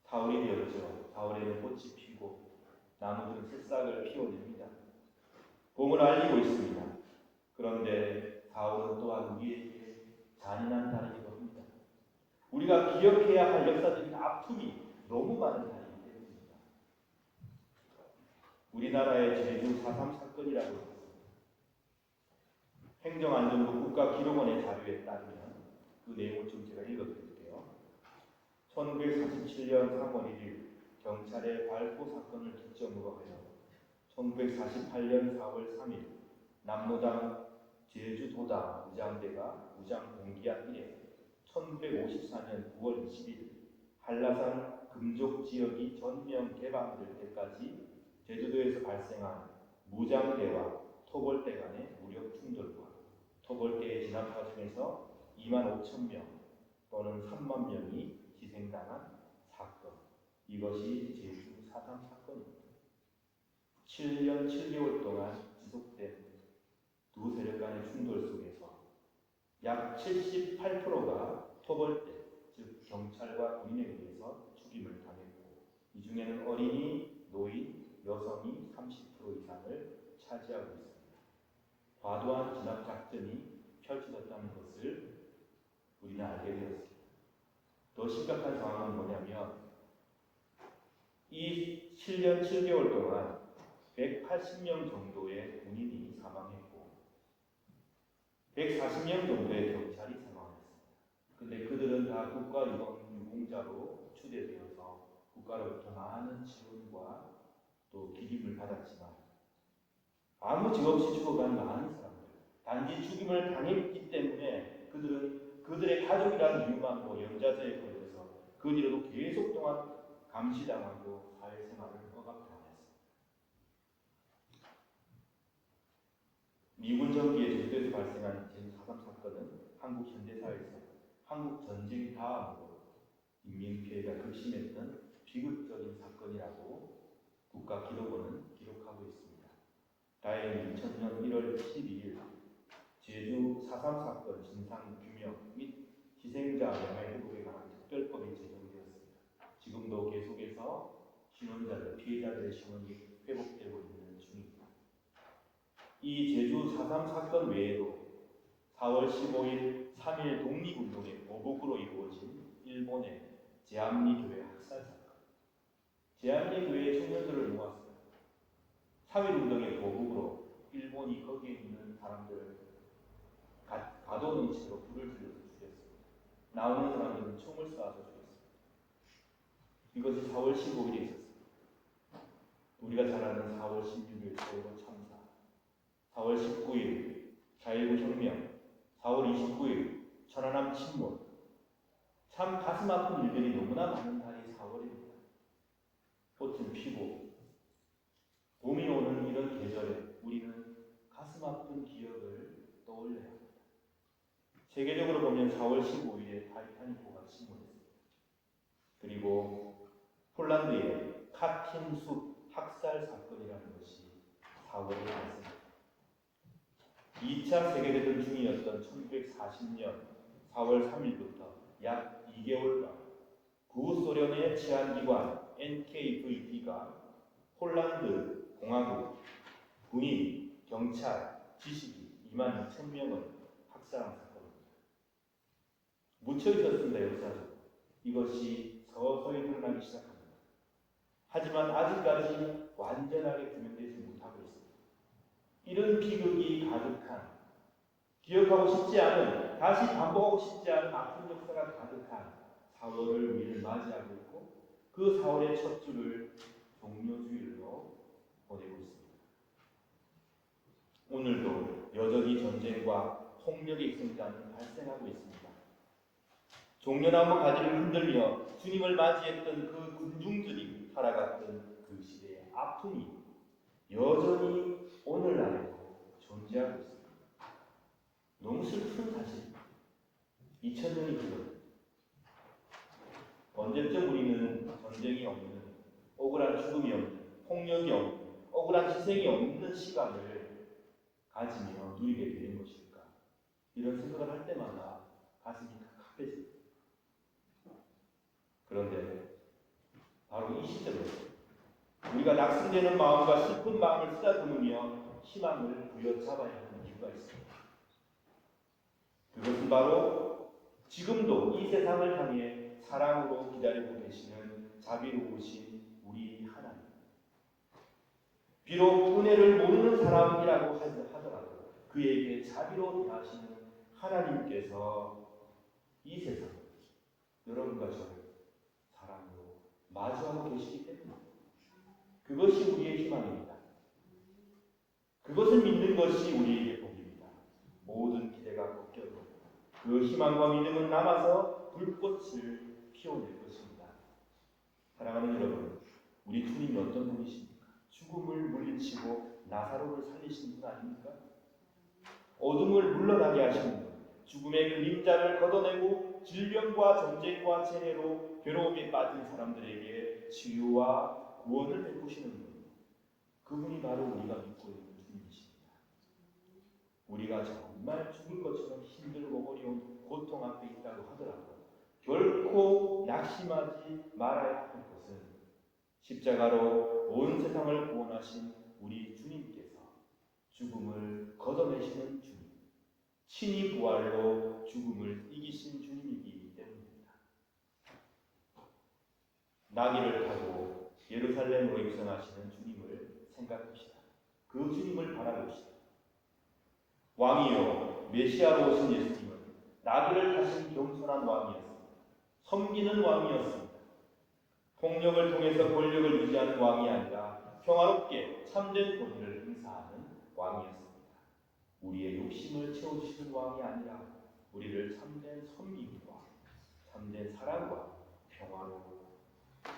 사울이 되었죠. 사울에는 꽃이 피고 나무들은 새싹을 피워냅니다. 봄을 알리고 있습니다. 그런데 사울은 또한 우리에게 잔인한 달이기도 합니다. 우리가 기억해야 할 역사적인 아픔이 너무 많은 달이기 때문입니다. 우리나라의 제주 4.3 사건이라고 합니다. 행정안전부 국가기록원의 자료에 따르면 그 내용을 좀 제가 읽어드릴게요. 1947년 3월 1일 경찰의 발포 사건을 기점으로 하여 1948년 4월 3일 남로당 제주도당 무장대가 무장 공기한 이래 1954년 9월 20일 한라산 금족 지역이 전면 개방될 때까지 제주도에서 발생한 무장대와 토벌대 간의 무력 충돌과 토벌대의 진압 과정에서 2만 5천 명 또는 3만 명이 희생당한 사건. 이것이 제주 4.3 사건입니다. 7년 7개월 동안 지속된 두 세력 간의 충돌 속에서 약 78%가 토벌대, 즉 경찰과 군인에 의해서 죽임을 당했고 이 중에는 어린이, 노인, 여성이 30% 이상을 차지하고 있습니다. 과도한 진압 작전이 펼쳐졌다는 것을 우리는 알게 되었습니다. 더 심각한 상황은 뭐냐면 이 7년 7개월 동안 180명 정도의 군인이 사망했고 140명 정도의 경찰이 사망했습니다. 근데 그들은 다 국가유공자로 추대되어서 국가로부터 많은 지원과 또 기립을 받았지만 아무 죄 없이 죽어간 많은 사람들, 단지 죽임을 당했기 때문에 그들은 그들의 가족이라는 이유만으로 영자재에 걸려서 그 뒤로도 계속 동안 감시당하고 사회생활을 억압당했습니다. 미군 전기에 제주도에서 발생한 제주 4.3 사건은 한국 현대사에서 한국 전쟁 다음으로 인민피해가 극심했던 비극적인 사건이라고 국가기록원은 기록하고 있습니다. 다행히 2000년 1월 12일 제주 4.3 사건 진상규명 및 희생자 명예회복에 관한 특별법이 제정되었습니다. 지금도 계속해서 신원자들, 피해자들의 신원이 회복되고 있는 중입니다. 이 제주 4.3 사건 외에도 4월 15일 3.1 독립운동의 보복으로 이루어진 일본의 제암리 교회 학살 사건. 제암리 교회 청년들을 모았어요. 3.1운동의 보복으로 일본이 거기에 있는 사람들을 가둬놓은 채로 불을 질러서 죽였습니다. 나오는 사람들은 총을 쏴서 죽였습니다. 이것이 4월 15일에 있었습니다. 우리가 잘 아는 4월 16일 세월호 참사, 4월 19일 4.19 혁명, 4월 29일 천안함 침몰. 참 가슴 아픈 일들이 너무나 많은 달이 4월입니다. 꽃은 피고 봄이 오는 이런 계절에 우리는 가슴 아픈 기억을 떠올려야 합니다. 세계적으로 보면 4월 15일에 타이타닉호가 침몰했습니다. 그리고 폴란드의 카틴 숲 학살 사건이라는 것이 4월에 발생했습니다. 2차 세계대전 중이었던 1940년 4월 3일부터 약 2개월간 구소련의 치안기관 NKVD가 폴란드 공화국 군인, 경찰, 지식인 2만 2천 명을 학살한 사건입니다. 묻혀 있었습니다. 역사적으로. 이것이 서서히 드러나기 시작합니다. 하지만 아직까지 완전하게 규명되지 못하고 있습니다. 이런 비극이 가득한, 기억하고 싶지 않은, 다시 반복하고 싶지 않은 아픈 역사가 가득한 4월을 우리는 맞이하고 있고 그 4월의 첫 주를 종료주일로 보내고 있습니다. 오늘도 여전히 전쟁과 폭력의 희생자는 발생하고 있습니다. 종려나무 가지를 흔들며 주님을 맞이했던 그 군중들이 살아갔던 그 시대의 아픔이 여전히 오늘날에도 존재하고 있습니다. 너무 슬픈 사실입니다. 2000년이 흘렀습니다. 언제쯤 우리는 전쟁이 없는, 억울한 죽음이 없는, 폭력이 없는, 억울한 희생이 없는 시간을 가지며 누리게 되는 것일까? 이런 생각을 할 때마다 가슴이 갑갑해집니다. 그런데 바로 이 시점에 우리가 낙심되는 마음과 슬픈 마음을 쓰다듬으며 희망을 부여잡아야 하는 이유가 있습니다. 그것은 바로 지금도 이 세상을 향해 사랑으로 기다리고 계시는 자비로우신 우리 하나님. 비록 은혜를 모르는 사람이라고 하더라도 그에게 자비로 대하시는 하나님께서 이 세상, 여러분과 저를 사랑으로 마주하고 계시기 때문에 그것이 우리의 희망입니다. 그것을 믿는 것이 우리에게 복입니다. 모든 기대가 꺾여도 그 희망과 믿음은 남아서 불꽃을 피워낼 것입니다. 사랑하는 여러분, 우리 주님이 어떤 분이십니까? 죽음을 물리치고 나사로를 살리신 분 아닙니까? 어둠을 물러나게 하시는 분, 죽음의 그림자를 걷어내고 질병과 전쟁과 재해로 괴로움에 빠진 사람들에게 치유와 구원을 베푸시는 분, 그분이 바로 우리가 믿고 있는 주님이십니다. 우리가 정말 죽을 것처럼 힘들고 어려운 고통 앞에 있다고 하더라도 결코 낙심하지 말아야 할 것은 십자가로 온 세상을 구원하신 우리 주님께서 죽음을 걷어내시는 주님, 친히 부활로 죽음을 이기신 주님이기 때문입니다. 나귀를 타고 예루살렘으로 입성하시는 주님을 생각합시다. 그 주님을 바라봅시다. 왕이여 메시아로 오신 예수님은 나귀를 타신 겸손한 왕이었습니다. 섬기는 왕이었습니다. 폭력을 통해서 권력을 유지하는 왕이 아니라 평화롭게 참된 권위를 행사하는 왕이었습니다. 우리의 욕심을 채워주시는 왕이 아니라 우리를 참된 섬김과 참된 사랑과 평화로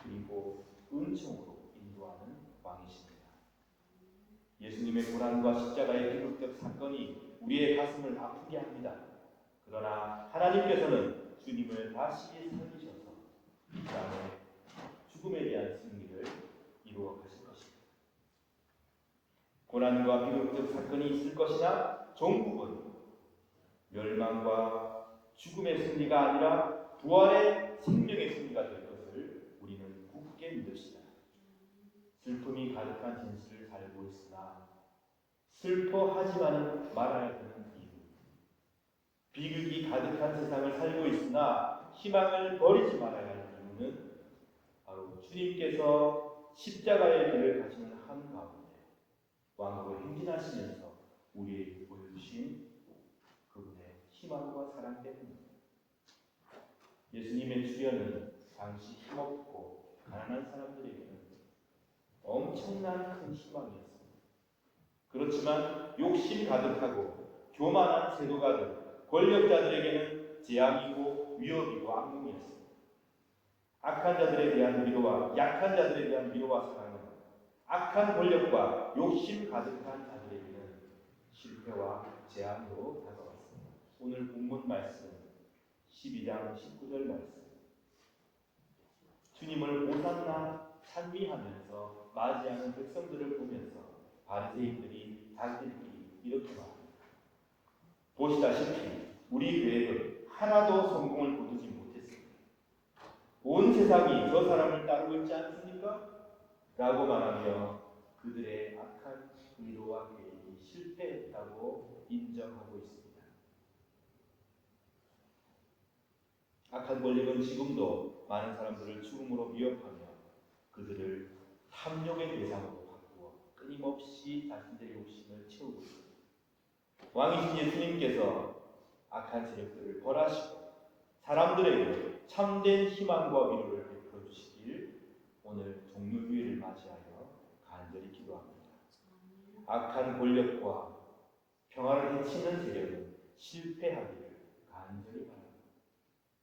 그리고 은총으로 인도하는 왕이십니다. 예수님의 고난과 십자가의 비극적 사건이 우리의 가슴을 아프게 합니다. 그러나 하나님께서는 주님을 다시 살리셔서 이 땅에 죽음에 대한 승리를 이루어 가실 것입니다. 고난과 비극적 사건이 있을 것이나 종국은 멸망과 죽음의 승리가 아니라 부활의 생명의 승리가 될 것을 우리는 굳게 믿읍시다. 슬픔이 가득한 진실을 살고 있으나 슬퍼하지만은 말아야 되는 이유, 비극이 가득한 세상을 살고 있으나 희망을 버리지 말아야 할 이유는 바로 주님께서 십자가의 길을 가시는 한가운데 왕으로 행진하시면서 우리에게 보여주신 그분의 희망과 사랑 때문입니다. 예수님의 출현은 당시 힘없고 가난한 사람들에게는 엄청난 큰 희망이었습니다. 그렇지만 욕심 가득하고 교만한 세도가들, 권력자들에게는 재앙이고 위협이고 악몽이었습니다. 악한 자들에 대한 위로와 약한 자들에 대한 위로와 사랑은 악한 권력과 욕심 가득한 자들에게는 실패와 재앙으로 다가왔습니다. 오늘 본문 말씀 12장 19절 말씀, 주님을 호산나 찬미하면서 맞이하는 백성들을 보면서 바리새인들이 자기들끼리 이렇게 말합니다. 보시다시피 우리 계획은 하나도 성공을 거두지 못했습니다. 온 세상이 저 사람을 따르고 있지 않습니까? 라고 말하며 그들의 악한 의도와 계획이 실패했다고 인정하고 있습니다. 악한 권력은 지금도 많은 사람들을 죽음으로 위협하며 그들을 탐욕의 대상으로 바꾸어 끊임없이 자신들의 욕심을 채우고 있습니다. 왕이신 예수님께서 악한 세력들을 벌하시고 사람들에게 참된 희망과 위로를 베풀어 주시길 오늘 종료휴일을 맞이하여 간절히 기도합니다. 악한 권력과 평화를 해치는 세력은 실패하기를 간절히 바랍니다.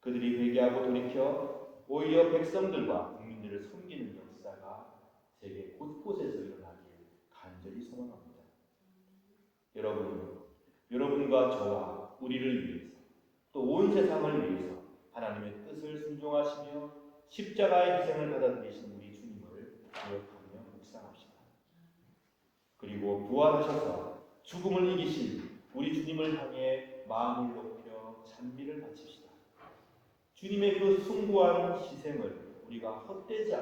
그들이 회개하고 돌이켜 오히려 백성들과 국민들을 섬기는 역사가 세계 곳곳에서 일어나길 간절히 소망합니다. 여러분과 저와 우리를 위해서 또 온 세상을 위해서 하나님의 뜻을 순종하시며 십자가의 희생을 받아들이신 우리 주님을 기억하며 묵상합시다. 그리고 부활하셔서 죽음을 이기신 우리 주님을 향해 마음을 높여 찬미를 바칩시다. 주님의 그 숭고한 희생을 우리가 헛되게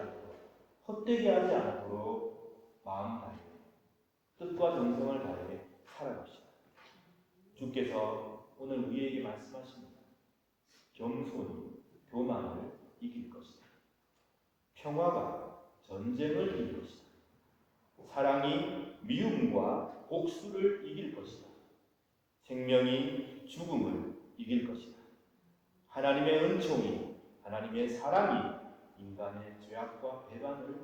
하지 않도록 마음 다해 뜻과 정성을 다해 살아갑시다. 주께서 오늘 우리에게 말씀하십니다. 겸손히 교만을 이길 것이다. 평화가 전쟁을 이길 것이다. 사랑이 미움과 복수를 이길 것이다. 생명이 죽음을 이길 것이다. 하나님의 은총이, 하나님의 사랑이 인간의 죄악과 배반을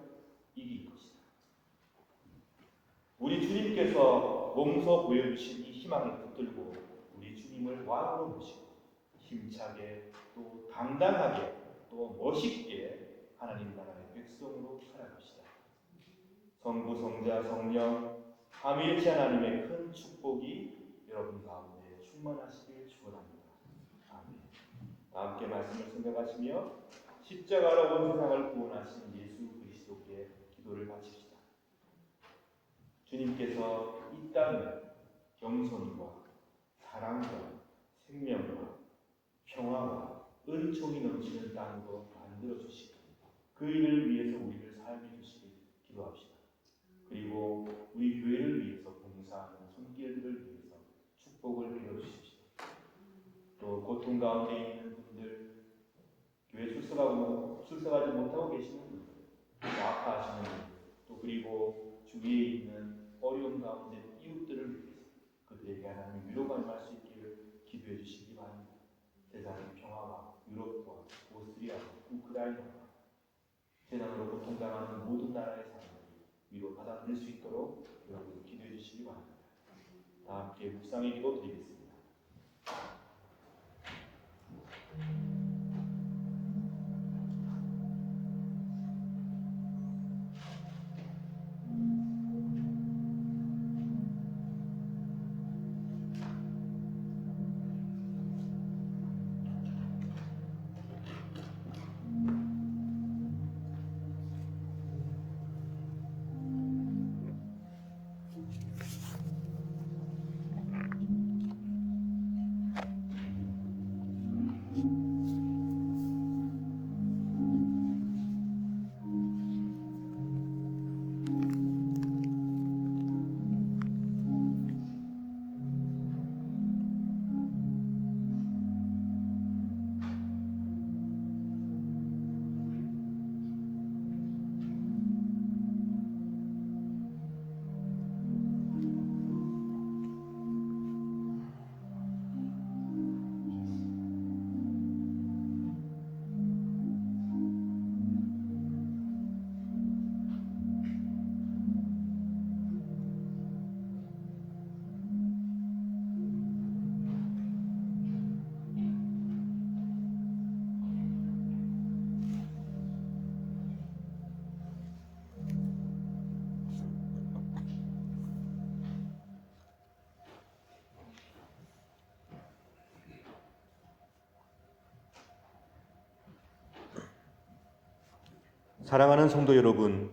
이길 것이다. 우리 주님께서 몸소 보여주신 이 희망을 붙들고 우리 주님을 왕으로 모시고 힘차게 또 당당하게 또 멋있게 하나님 나라의 백성으로 살아갑시다. 성부, 성자, 성령 삼위일체 하나님의 큰 축복이 여러분 가운데 충만하시길 축원합니다. 아멘. 다 함께 말씀을 생각하시며 십자가로 온 세상을 구원하신 예수 그리스도께 기도를 바칩시다. 주님께서 이 땅을 겸손과 사랑과 생명과 평화와 은총이 넘치는 땅으로 만들어 주시고 그 일을 위해서 우리를 삶해 주시길 기도합시다. 그리고 우리 교회를 위해서 봉사하는 손길들을 위해서 축복을 빌어 주십시오. 또 고통 가운데 있는 분들, 교회 출석하지 못하고 계시는 분들, 또 아파하시는 분들, 또 그리고 주위에 있는 어려움 가운데 이웃들을 위해서 그들에게 하나님의 위로가 임할 수 있기를 기도해 주시기 바랍니다. 세상의 평화와 유럽과 오스트리아와 우크라이나와 재난으로 고통당하는 모든 나라의 사람들이 위로 받아들일 수 있도록 여러분 기도해 주시기 바랍니다. 다 함께 묵상의 기도 드리겠습니다. 사랑하는 성도 여러분,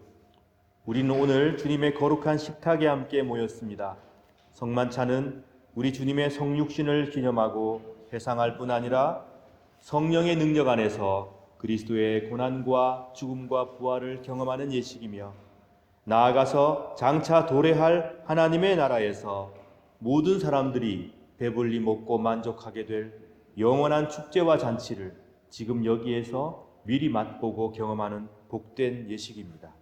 우리는 오늘 주님의 거룩한 식탁에 함께 모였습니다. 성만찬은 우리 주님의 성육신을 기념하고 회상할 뿐 아니라 성령의 능력 안에서 그리스도의 고난과 죽음과 부활을 경험하는 예식이며 나아가서 장차 도래할 하나님의 나라에서 모든 사람들이 배불리 먹고 만족하게 될 영원한 축제와 잔치를 지금 여기에서 미리 맛보고 경험하는 복된 예식입니다.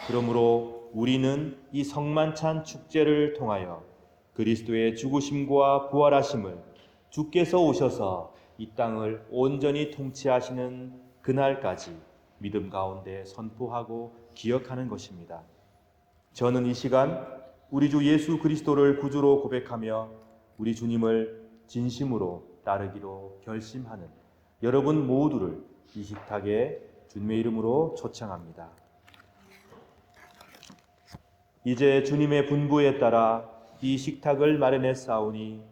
그러므로 우리는 이 성만찬 축제를 통하여 그리스도의 죽으심과 부활하심을 주께서 오셔서 이 땅을 온전히 통치하시는 그날까지 믿음 가운데 선포하고 기억하는 것입니다. 저는 이 시간 우리 주 예수 그리스도를 구주로 고백하며 우리 주님을 진심으로 따르기로 결심하는 여러분 모두를 이 식탁에 주님의 이름으로 초청합니다. 이제 주님의 분부에 따라 이 식탁을 마련했사오니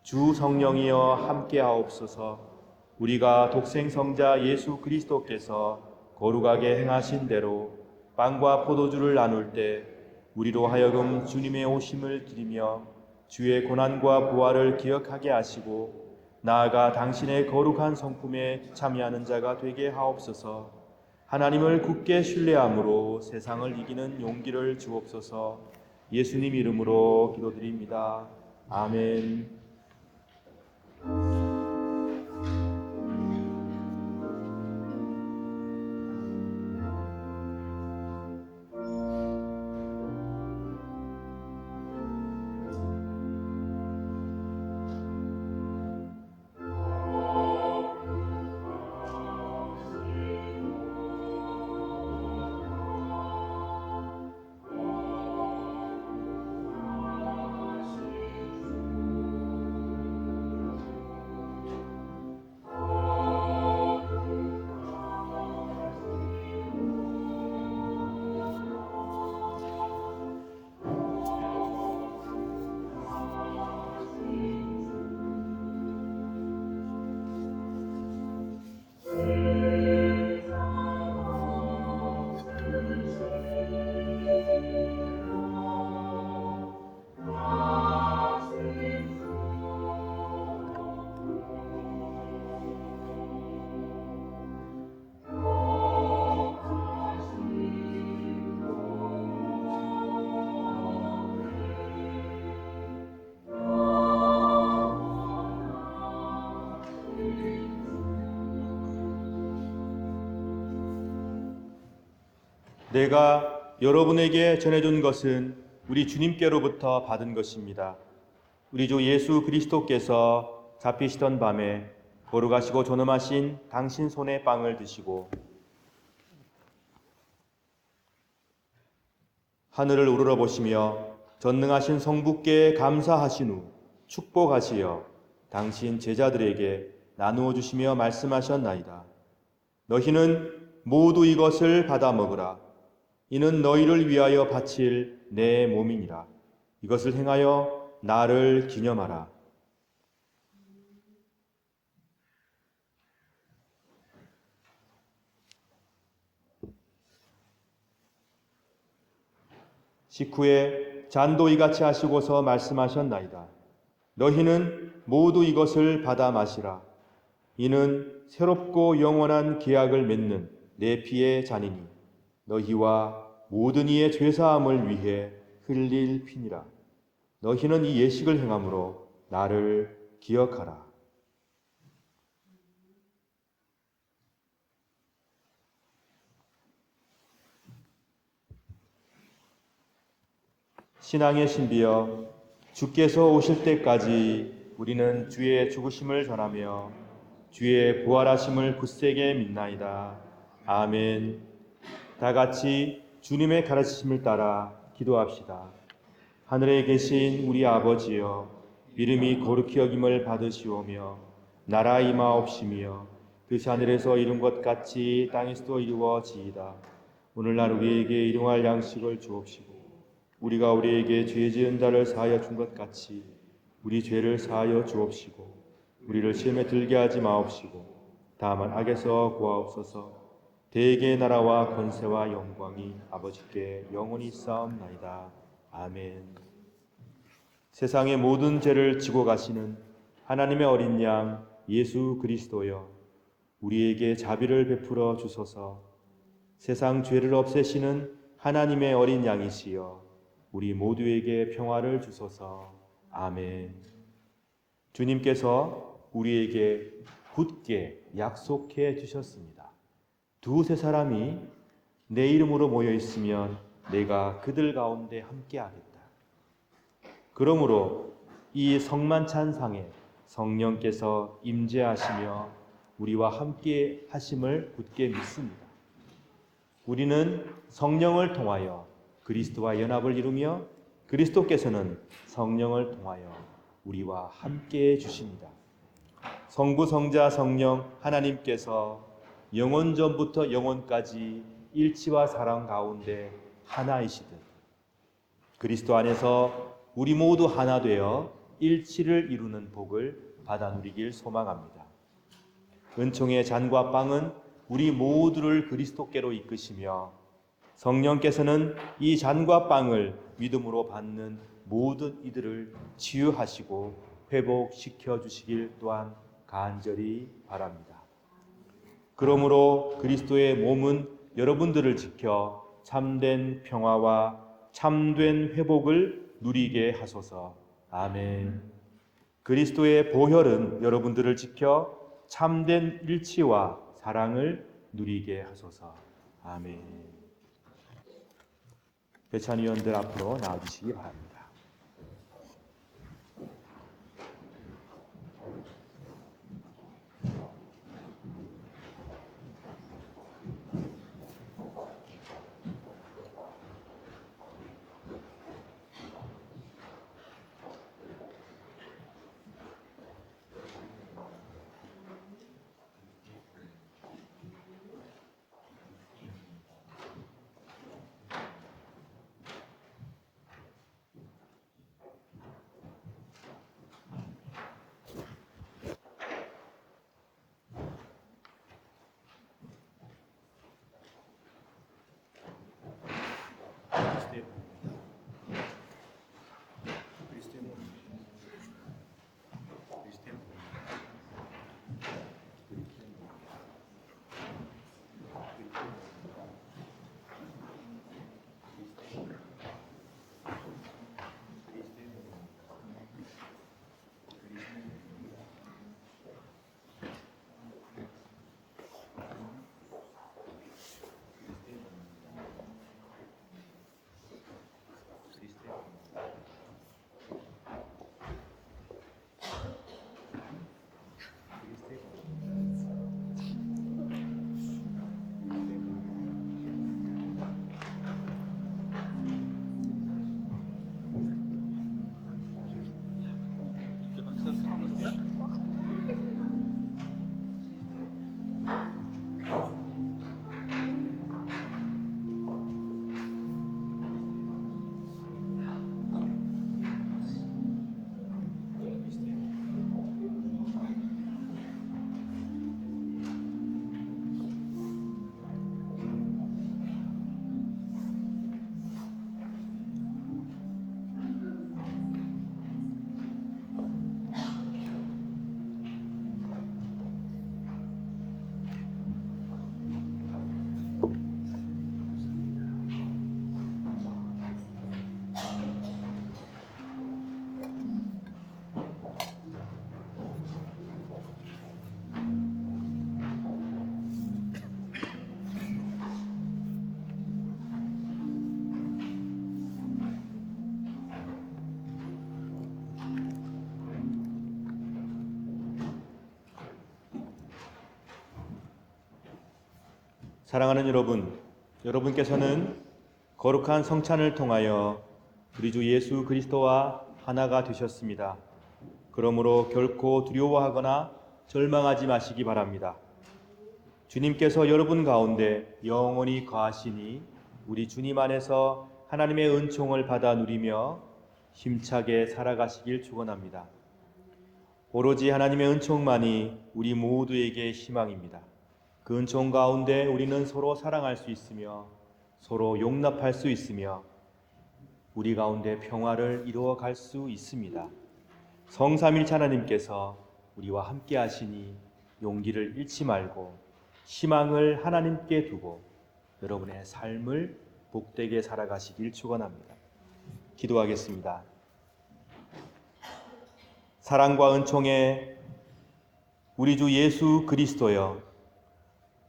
주 성령이여 함께하옵소서. 우리가 독생성자 예수 그리스도께서 거룩하게 행하신 대로 빵과 포도주를 나눌 때 우리로 하여금 주님의 오심을 드리며 주의 고난과 부활을 기억하게 하시고 나아가 당신의 거룩한 성품에 참여하는 자가 되게 하옵소서. 하나님을 굳게 신뢰함으로 세상을 이기는 용기를 주옵소서. 예수님 이름으로 기도드립니다. 아멘. 내가 여러분에게 전해준 것은 우리 주님께로부터 받은 것입니다. 우리 주 예수 그리스도께서 잡히시던 밤에 거룩하시고 존엄하신 당신 손의 빵을 드시고 하늘을 우러러 보시며 전능하신 성부께 감사하신 후 축복하시어 당신 제자들에게 나누어 주시며 말씀하셨나이다. 너희는 모두 이것을 받아 먹으라. 이는 너희를 위하여 바칠 내 몸이니라. 이것을 행하여 나를 기념하라. 식후에 잔도 이같이 하시고서 말씀하셨나이다. 너희는 모두 이것을 받아 마시라. 이는 새롭고 영원한 계약을 맺는 내 피의 잔이니 너희와 모든 이의 죄사함을 위해 흘릴 피니라. 너희는 이 예식을 행함으로 나를 기억하라. 신앙의 신비여, 주께서 오실 때까지 우리는 주의 죽으심을 전하며 주의 부활하심을 굳세게 믿나이다. 아멘. 다 같이 주님의 가르치심을 따라 기도합시다. 하늘에 계신 우리 아버지여, 이름이 거룩히 여김을 받으시오며 나라 임하옵시며 뜻이 하늘에서 이룬 것 같이 땅에서도 이루어지이다. 오늘날 우리에게 일용할 양식을 주옵시고 우리가 우리에게 죄 지은 자를 사하여 준 것 같이 우리 죄를 사하여 주옵시고 우리를 시험에 들게 하지 마옵시고 다만 악에서 구하옵소서. 대개의 나라와 권세와 영광이 아버지께 영원히 있사옵나이다. 아멘. 세상의 모든 죄를 지고 가시는 하나님의 어린 양 예수 그리스도여, 우리에게 자비를 베풀어 주소서. 세상 죄를 없애시는 하나님의 어린 양이시여, 우리 모두에게 평화를 주소서. 아멘. 주님께서 우리에게 굳게 약속해 주셨습니다. 두세 사람이 내 이름으로 모여 있으면 내가 그들 가운데 함께하겠다. 그러므로 이 성만찬상에 성령께서 임재하시며 우리와 함께 하심을 굳게 믿습니다. 우리는 성령을 통하여 그리스도와 연합을 이루며 그리스도께서는 성령을 통하여 우리와 함께 해 주십니다. 성부, 성자, 성령 하나님께서 영원 전부터 영원까지 일치와 사랑 가운데 하나이시듯 그리스도 안에서 우리 모두 하나 되어 일치를 이루는 복을 받아 누리길 소망합니다. 은총의 잔과 빵은 우리 모두를 그리스도께로 이끄시며 성령께서는 이 잔과 빵을 믿음으로 받는 모든 이들을 치유하시고 회복시켜 주시길 또한 간절히 바랍니다. 그러므로 그리스도의 몸은 여러분들을 지켜 참된 평화와 참된 회복을 누리게 하소서. 아멘. 그리스도의 보혈은 여러분들을 지켜 참된 일치와 사랑을 누리게 하소서. 아멘. 배찬위원들 앞으로 나와주시기 바랍니다. 사랑하는 여러분, 여러분께서는 거룩한 성찬을 통하여 우리 주 예수 그리스도와 하나가 되셨습니다. 그러므로 결코 두려워하거나 절망하지 마시기 바랍니다. 주님께서 여러분 가운데 영원히 거하시니 우리 주님 안에서 하나님의 은총을 받아 누리며 힘차게 살아가시길 축원합니다. 오로지 하나님의 은총만이 우리 모두에게 희망입니다. 그 은총 가운데 우리는 서로 사랑할 수 있으며 서로 용납할 수 있으며 우리 가운데 평화를 이루어 갈 수 있습니다. 성삼일체 하나님께서 우리와 함께 하시니 용기를 잃지 말고 희망을 하나님께 두고 여러분의 삶을 복되게 살아가시길 축원합니다. 기도하겠습니다. 사랑과 은총의 우리 주 예수 그리스도여,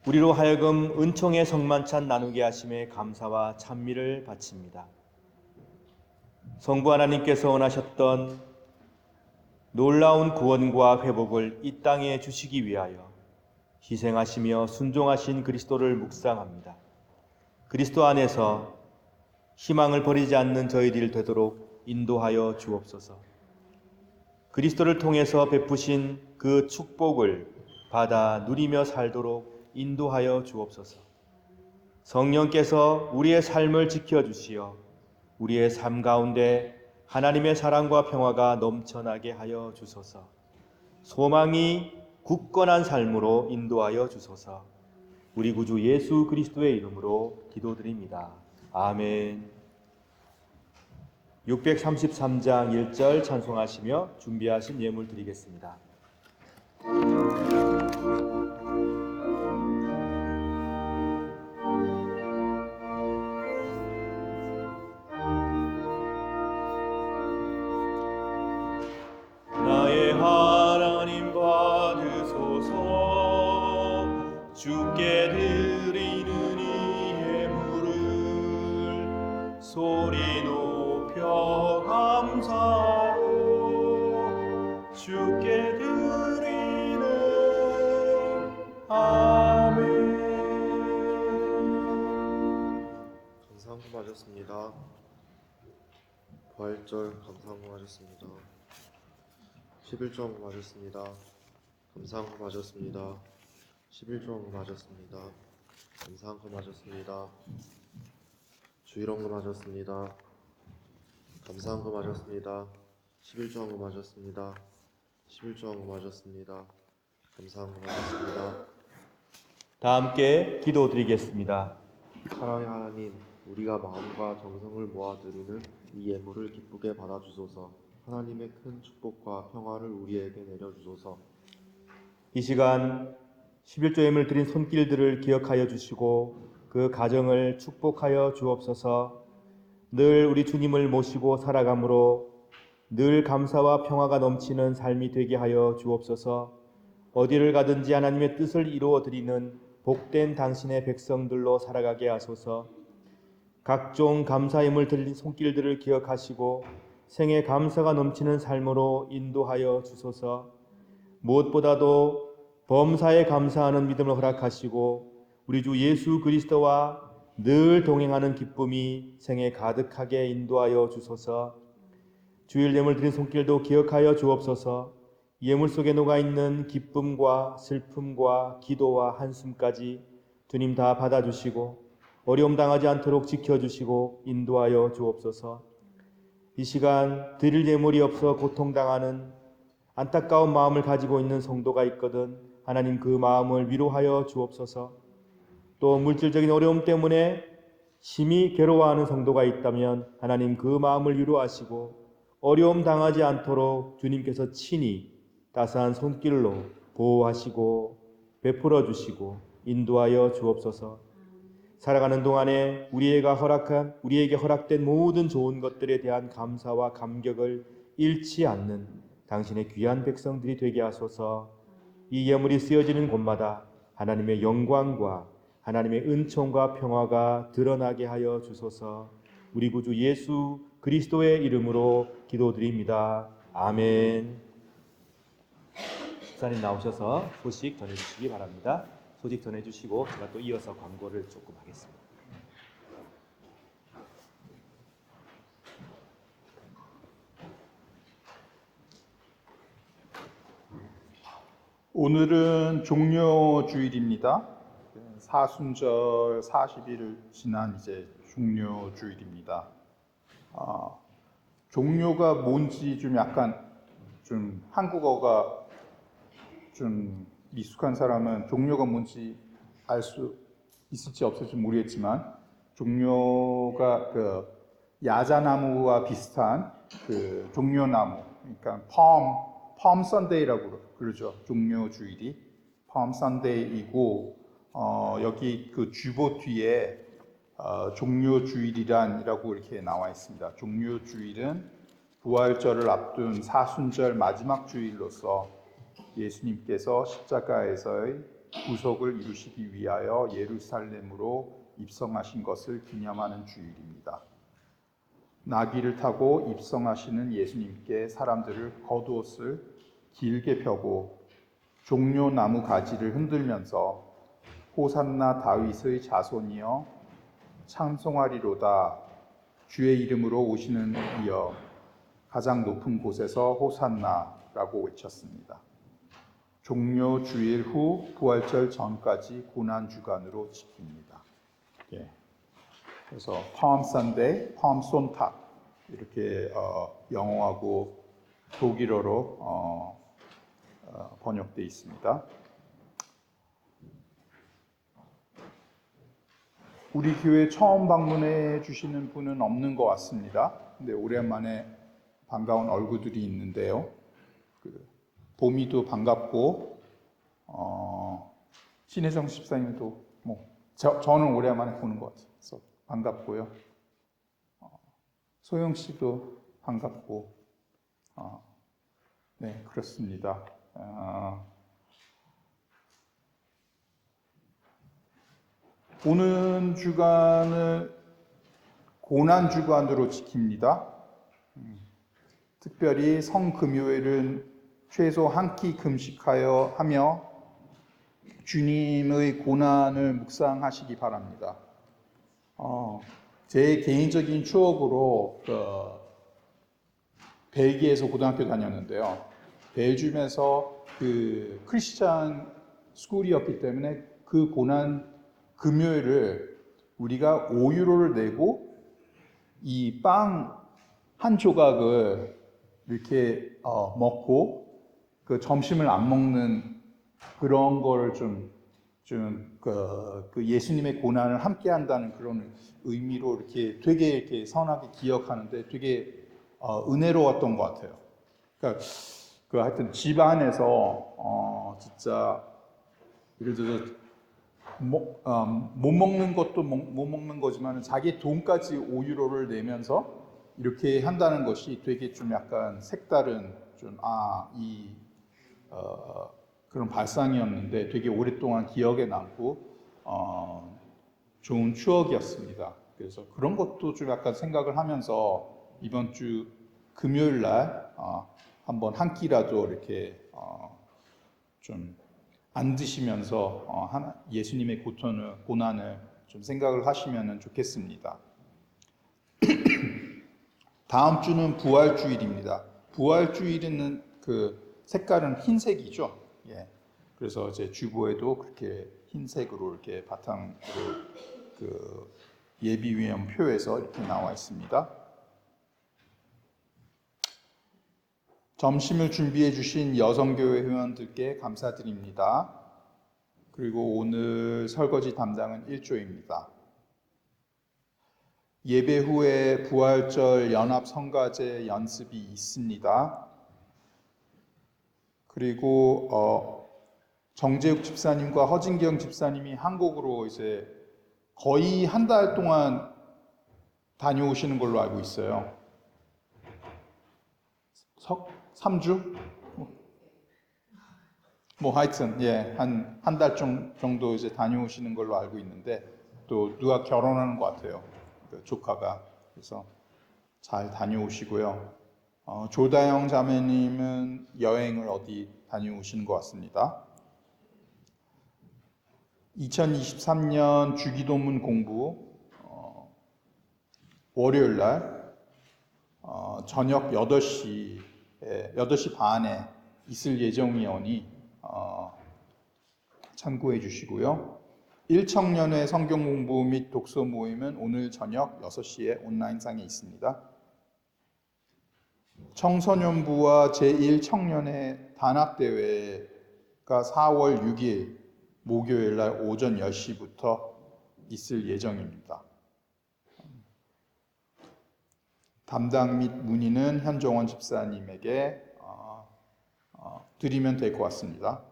우리로 하여금 은총의 성만찬 나누게 하심에 감사와 찬미를 바칩니다. 성부 하나님께서 원하셨던 놀라운 구원과 회복을 이 땅에 주시기 위하여 희생하시며 순종하신 그리스도를 묵상합니다. 그리스도 안에서 희망을 버리지 않는 저희들 되도록 인도하여 주옵소서. 그리스도를 통해서 베푸신 그 축복을 받아 누리며 살도록 인도하여 주옵소서. 성령께서 우리의 삶을 지켜주시어 우리의 삶 가운데 하나님의 사랑과 평화가 넘쳐나게 하여 주소서. 소망이 굳건한 삶으로 인도하여 주소서. 우리 구주 예수 그리스도의 이름으로 기도드립니다. 아멘. 633장 1절 찬송하시며 준비하신 예물 드리겠습니다. 나의 하나님 받으소서. 주께 드리는 이 예물을 소리 높여 감사로 주께 드리는 아멘. 감사함 맞았습니다. 부활절 감사함 맞았습니다. 11조 맞았습니다. 감사함 맞았습니다. 11조 맞았습니다. 감사함 맞았습니다. 주일원금 맞았습니다. 감사함 맞았습니다. 11조 맞았습니다. 11조 맞았습니다. 감사함 맞았습니다. 다 함께 기도드리겠습니다. 사랑의 하나님, 우리가 마음과 정성을 모아드리는 이 예물을 기쁘게 받아주소서. 하나님의 큰 축복과 평화를 우리에게 내려주소서. 이 시간 11조 예물 드린 손길들을 기억하여 주시고 그 가정을 축복하여 주옵소서. 늘 우리 주님을 모시고 살아감으로 늘 감사와 평화가 넘치는 삶이 되게 하여 주옵소서. 어디를 가든지 하나님의 뜻을 이루어 드리는 복된 당신의 백성들로 살아가게 하소서. 각종 감사 예물 드린 손길들을 기억하시고 생애 감사가 넘치는 삶으로 인도하여 주소서. 무엇보다도 범사에 감사하는 믿음을 허락하시고 우리 주 예수 그리스도와 늘 동행하는 기쁨이 생애 가득하게 인도하여 주소서. 주일 예물 드린 손길도 기억하여 주옵소서. 예물 속에 녹아있는 기쁨과 슬픔과 기도와 한숨까지 주님 다 받아주시고 어려움 당하지 않도록 지켜주시고 인도하여 주옵소서. 이 시간 드릴 예물이 없어 고통당하는 안타까운 마음을 가지고 있는 성도가 있거든 하나님 그 마음을 위로하여 주옵소서. 또 물질적인 어려움 때문에 심히 괴로워하는 성도가 있다면 하나님 그 마음을 위로하시고 어려움 당하지 않도록 주님께서 친히 따스한 손길로 보호하시고 베풀어 주시고 인도하여 주옵소서. 살아가는 동안에 우리에게 허락된 모든 좋은 것들에 대한 감사와 감격을 잃지 않는 당신의 귀한 백성들이 되게 하소서. 이 예물이 쓰여지는 곳마다 하나님의 영광과 하나님의 은총과 평화가 드러나게 하여 주소서. 우리 구주 예수 그리스도의 이름으로 기도드립니다. 아멘. 목사님 나오셔서 소식 전해주시기 바랍니다. 소식 전해주시고 제가 또 이어서 광고를 조금 하겠습니다. 오늘은 종료주일입니다. 사순절 40일을 지난 이제 종료주일입니다. 종료가 뭔지 좀 약간 좀 한국어가 좀 미숙한 사람은 종료가 뭔지 알 수 있을지 없을지 모르겠지만 종료가 그 야자나무와 비슷한 그 종려나무, 그러니까 palm Sunday라고 그러죠. 종료주일이 palm Sunday이고 여기 그 주보 뒤에 종료주일이란이라고 이렇게 나와 있습니다. 종료주일은 부활절을 앞둔 사순절 마지막 주일로서 예수님께서 십자가에서의 구속을 이루시기 위하여 예루살렘으로 입성하신 것을 기념하는 주일입니다. 나귀를 타고 입성하시는 예수님께 사람들을 겉옷을 길게 펴고 종려나무 가지를 흔들면서 호산나 다윗의 자손이여 찬송하리로다 주의 이름으로 오시는 이여 가장 높은 곳에서 호산나라고 외쳤습니다. 종료 주일 후 부활절 전까지 고난 주간으로 지킵니다. 예. 그래서 palm Sunday, palm Sonntag 이렇게 영어하고 독일어로 번역되어 있습니다. 우리 교회 처음 방문해 주시는 분은 없는 것 같습니다. 근데 오랜만에 반가운 얼굴들이 있는데요. 보미도 반갑고, 신혜정 집사님도 저는 오랜만에 보는 것 같아요. 그래서 반갑고요. 소영 씨도 반갑고, 네, 그렇습니다. 오는 주간을 고난 주간으로 지킵니다. 특별히 성금요일은 최소 한 끼 금식하여 하며 주님의 고난을 묵상하시기 바랍니다. 제 개인적인 추억으로 벨기에에서 고등학교 다녔는데요. 벨gium에서 그 크리스찬 스쿨이었기 때문에 그 고난 금요일을 우리가 5유로를 내고 이 빵 한 조각을 이렇게 먹고 그 점심을 안 먹는 그런 거를 그 예수님의 고난을 함께 한다는 그런 의미로 이렇게 되게 이렇게 선하게 기억하는데 되게 은혜로웠던 것 같아요. 그러니까 그 하여튼 집 안에서 진짜 예를 들어서 못 먹는 것도 못 먹는 거지만 자기 돈까지 5유로를 내면서 이렇게 한다는 것이 되게 좀 약간 색다른 그런 발상이었는데 되게 오랫동안 기억에 남고 좋은 추억이었습니다. 그래서 그런 것도 좀 약간 생각을 하면서 이번 주 금요일 날 한번 한 끼라도 이렇게 좀 안 드시면서 예수님의 고난을 좀 생각을 하시면 좋겠습니다. 다음 주는 부활주일입니다. 부활주일은 그 색깔은 흰색이죠. 예. 그래서 제 주보에도 그렇게 흰색으로 이렇게 바탕으로 그 예비위원 표에서 이렇게 나와 있습니다. 점심을 준비해 주신 여성교회 회원들께 감사드립니다. 그리고 오늘 설거지 담당은 1조입니다. 예배 후에 부활절 연합 성가제 연습이 있습니다. 그리고 정재욱 집사님과 허진경 집사님이 한국으로 이제 거의 한 달 동안 다녀오시는 걸로 알고 있어요. 3주? 하여튼 한 달 정도 이제 다녀오시는 걸로 알고 있는데 또 누가 결혼하는 것 같아요. 그 조카가. 그래서 잘 다녀오시고요. 조다영 자매님은 여행을 어디 다녀오시는 것 같습니다. 2023년 주기도문 공부 월요일 날 저녁 8시 반에 있을 예정이오니 참고해 주시고요. 1청년회 성경 공부 및 독서 모임은 오늘 저녁 6시에 온라인상에 있습니다. 청소년부와 제1청년회 단합대회가 4월 6일 목요일 날 오전 10시부터 있을 예정입니다. 담당 및 문의는 현정원 집사님에게 드리면 될 것 같습니다.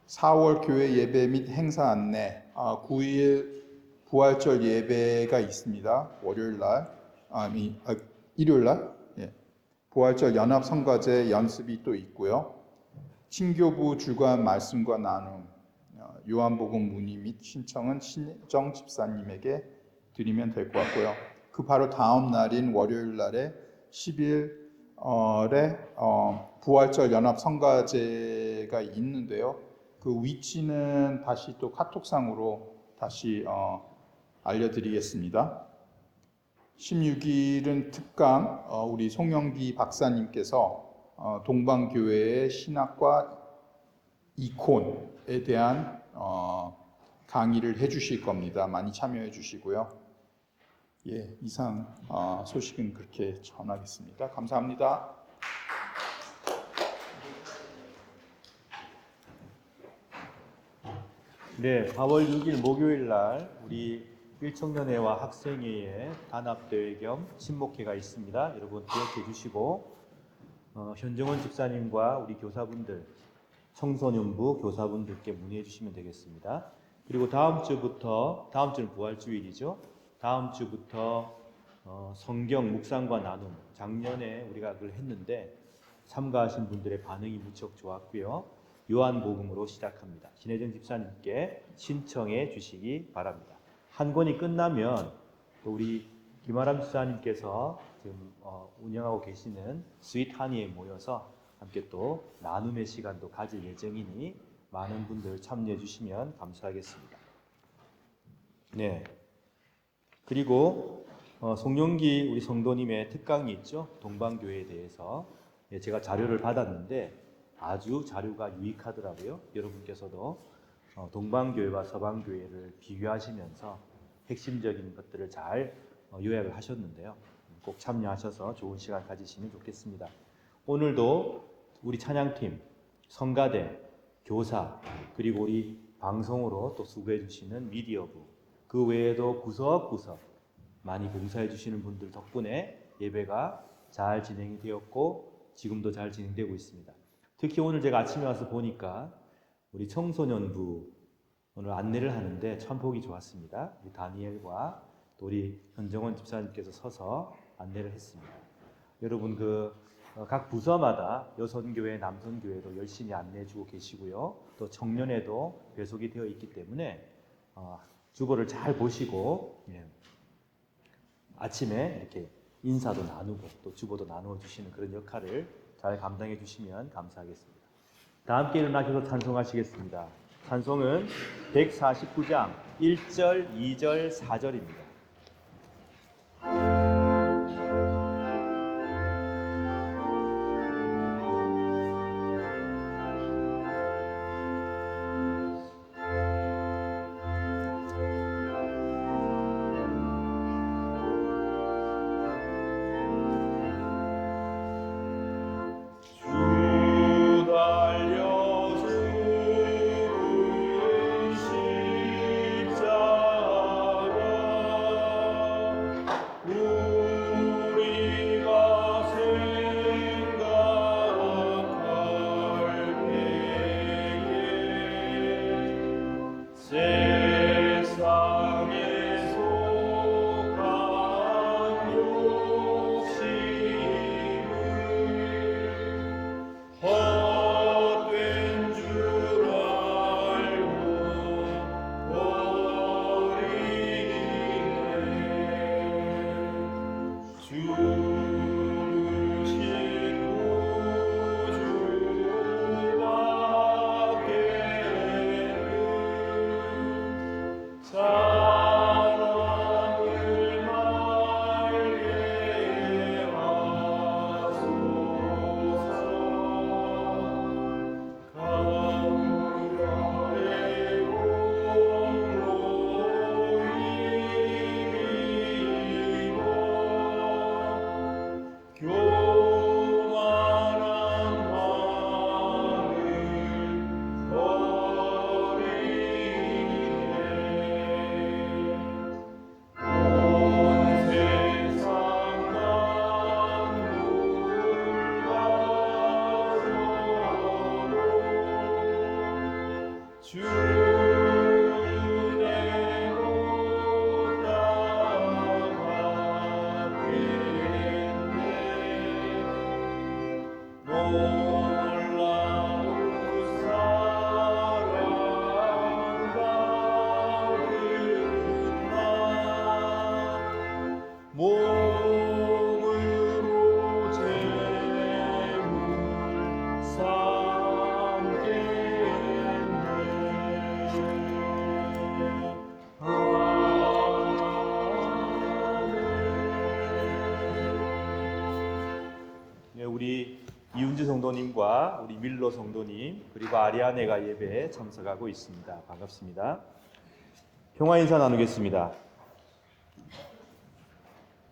4월 교회 예배 및 행사 안내, 9일 부활절 예배가 있습니다. 월요일 날, 일요일 날, 부활절 연합 성가제 연습이 또 있고요. 신교부 주간 말씀과 나눔, 요한복음 문의 및 신청은 신정 집사님에게 드리면 될 것 같고요. 그 바로 다음 날인 월요일 날에 10일에 부활절 연합 성가제가 있는데요. 그 위치는 다시 또 카톡상으로 다시 알려드리겠습니다. 16일은 특강, 우리 송영기 박사님께서 동방교회의 신학과 이콘에 대한 강의를 해주실 겁니다. 많이 참여해 주시고요. 예, 이상 소식은 그렇게 전하겠습니다. 감사합니다. 네, 4월 6일 목요일 날 우리 1청년회와 학생회의 단합대회 겸 친목회가 있습니다. 여러분 기억해 주시고 현정원 집사님과 우리 교사분들, 청소년부 교사분들께 문의해 주시면 되겠습니다. 그리고 다음 주는 부활주일이죠. 다음 주부터 성경 묵상과 나눔, 작년에 우리가 그걸 했는데 참가하신 분들의 반응이 무척 좋았고요. 요한복음으로 시작합니다. 신혜정 집사님께 신청해 주시기 바랍니다. 한 권이 끝나면 우리 김아람 집사님께서 지금 운영하고 계시는 스윗 하니에 모여서 함께 또 나눔의 시간도 가질 예정이니 많은 분들 참여해 주시면 감사하겠습니다. 네. 그리고 송영기 우리 성도님의 특강이 있죠. 동방교회에 대해서 제가 자료를 받았는데 아주 자료가 유익하더라고요. 여러분께서도 동방교회와 서방교회를 비교하시면서 핵심적인 것들을 잘 요약을 하셨는데요. 꼭 참여하셔서 좋은 시간 가지시면 좋겠습니다. 오늘도 우리 찬양팀, 성가대, 교사, 그리고 우리 방송으로 또 수고해 주시는 미디어부, 그 외에도 구석구석 많이 봉사해 주시는 분들 덕분에 예배가 잘 진행이 되었고 지금도 잘 진행되고 있습니다. 특히 오늘 제가 아침에 와서 보니까 우리 청소년부 오늘 안내를 하는데 참 보기 좋았습니다. 우리 다니엘과 또 우리 현정원 집사님께서 서서 안내를 했습니다. 여러분 각 부서마다 여선교회, 남선교회도 열심히 안내해주고 계시고요. 또 청년회도 배속이 되어 있기 때문에 주보를 잘 보시고 아침에 이렇게 인사도 나누고 또 주보도 나누어 주시는 그런 역할을 잘 감당해 주시면 감사하겠습니다. 다 함께 일어나셔서 찬송하시겠습니다. 찬송은 149장 1절, 2절, 4절입니다. 십자가 몸으로 재물 삼겠네. 우리 이윤주 성도님과 우리 밀로 성도님 그리고 아리아네가 예배에 참석하고 있습니다. 반갑습니다. 평화 인사 나누겠습니다.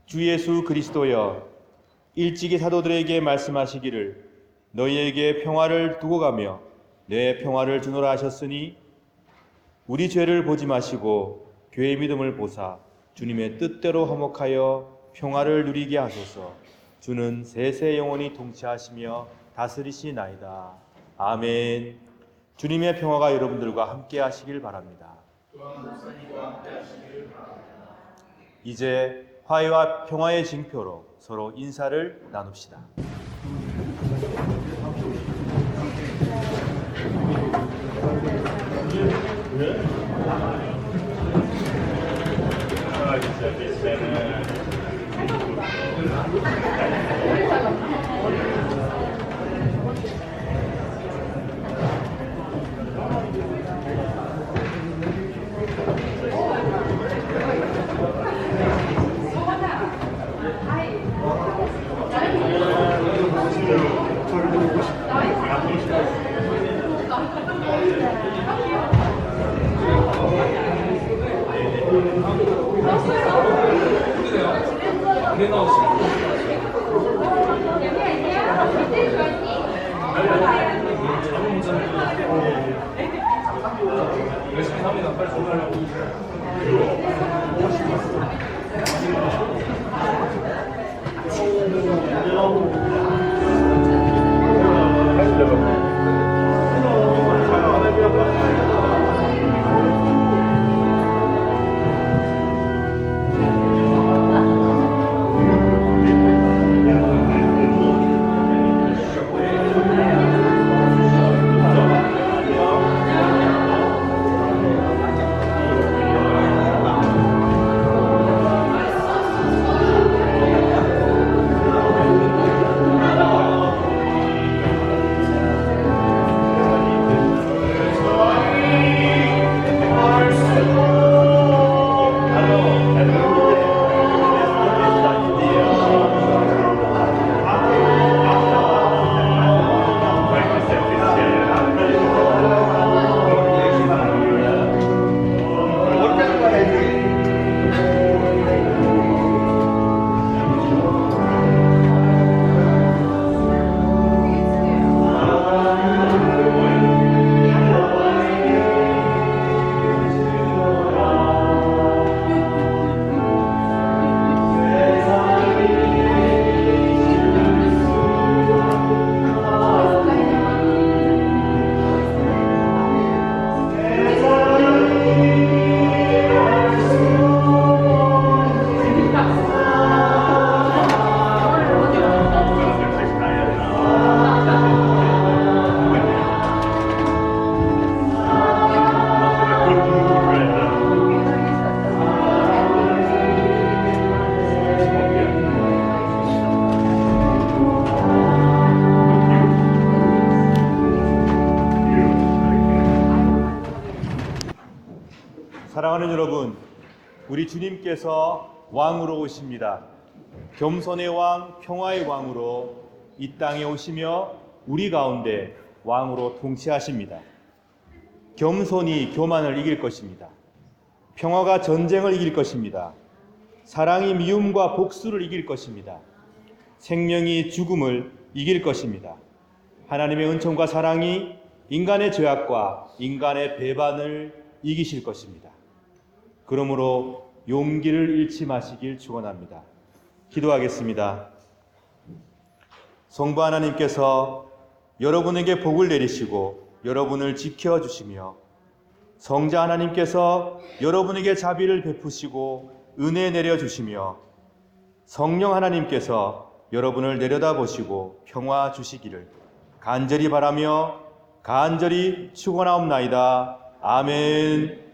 주 예수 그리스도여, 일찍이 사도들에게 말씀하시기를 너희에게 평화를 두고 가며 내 평화를 주노라 하셨으니 우리 죄를 보지 마시고 교회의 믿음을 보사 주님의 뜻대로 화목하여 평화를 누리게 하소서. 주는 세세 영원히 통치하시며 다스리시나이다. 아멘. 주님의 평화가 여러분들과 함께 하시길 바랍니다. 이제 화해와 평화의 징표로 서로 인사를 나눕시다. 사랑하는 여러분, 우리 주님께서 왕으로 오십니다. 겸손의 왕, 평화의 왕으로 이 땅에 오시며 우리 가운데 왕으로 통치하십니다. 겸손이 교만을 이길 것입니다. 평화가 전쟁을 이길 것입니다. 사랑이 미움과 복수를 이길 것입니다. 생명이 죽음을 이길 것입니다. 하나님의 은총과 사랑이 인간의 죄악과 인간의 배반을 이기실 것입니다. 그러므로 용기를 잃지 마시길 축원합니다. 기도하겠습니다. 성부 하나님께서 여러분에게 복을 내리시고 여러분을 지켜주시며 성자 하나님께서 여러분에게 자비를 베푸시고 은혜 내려주시며 성령 하나님께서 여러분을 내려다보시고 평화 주시기를 간절히 바라며 간절히 축원하옵나이다. 아멘.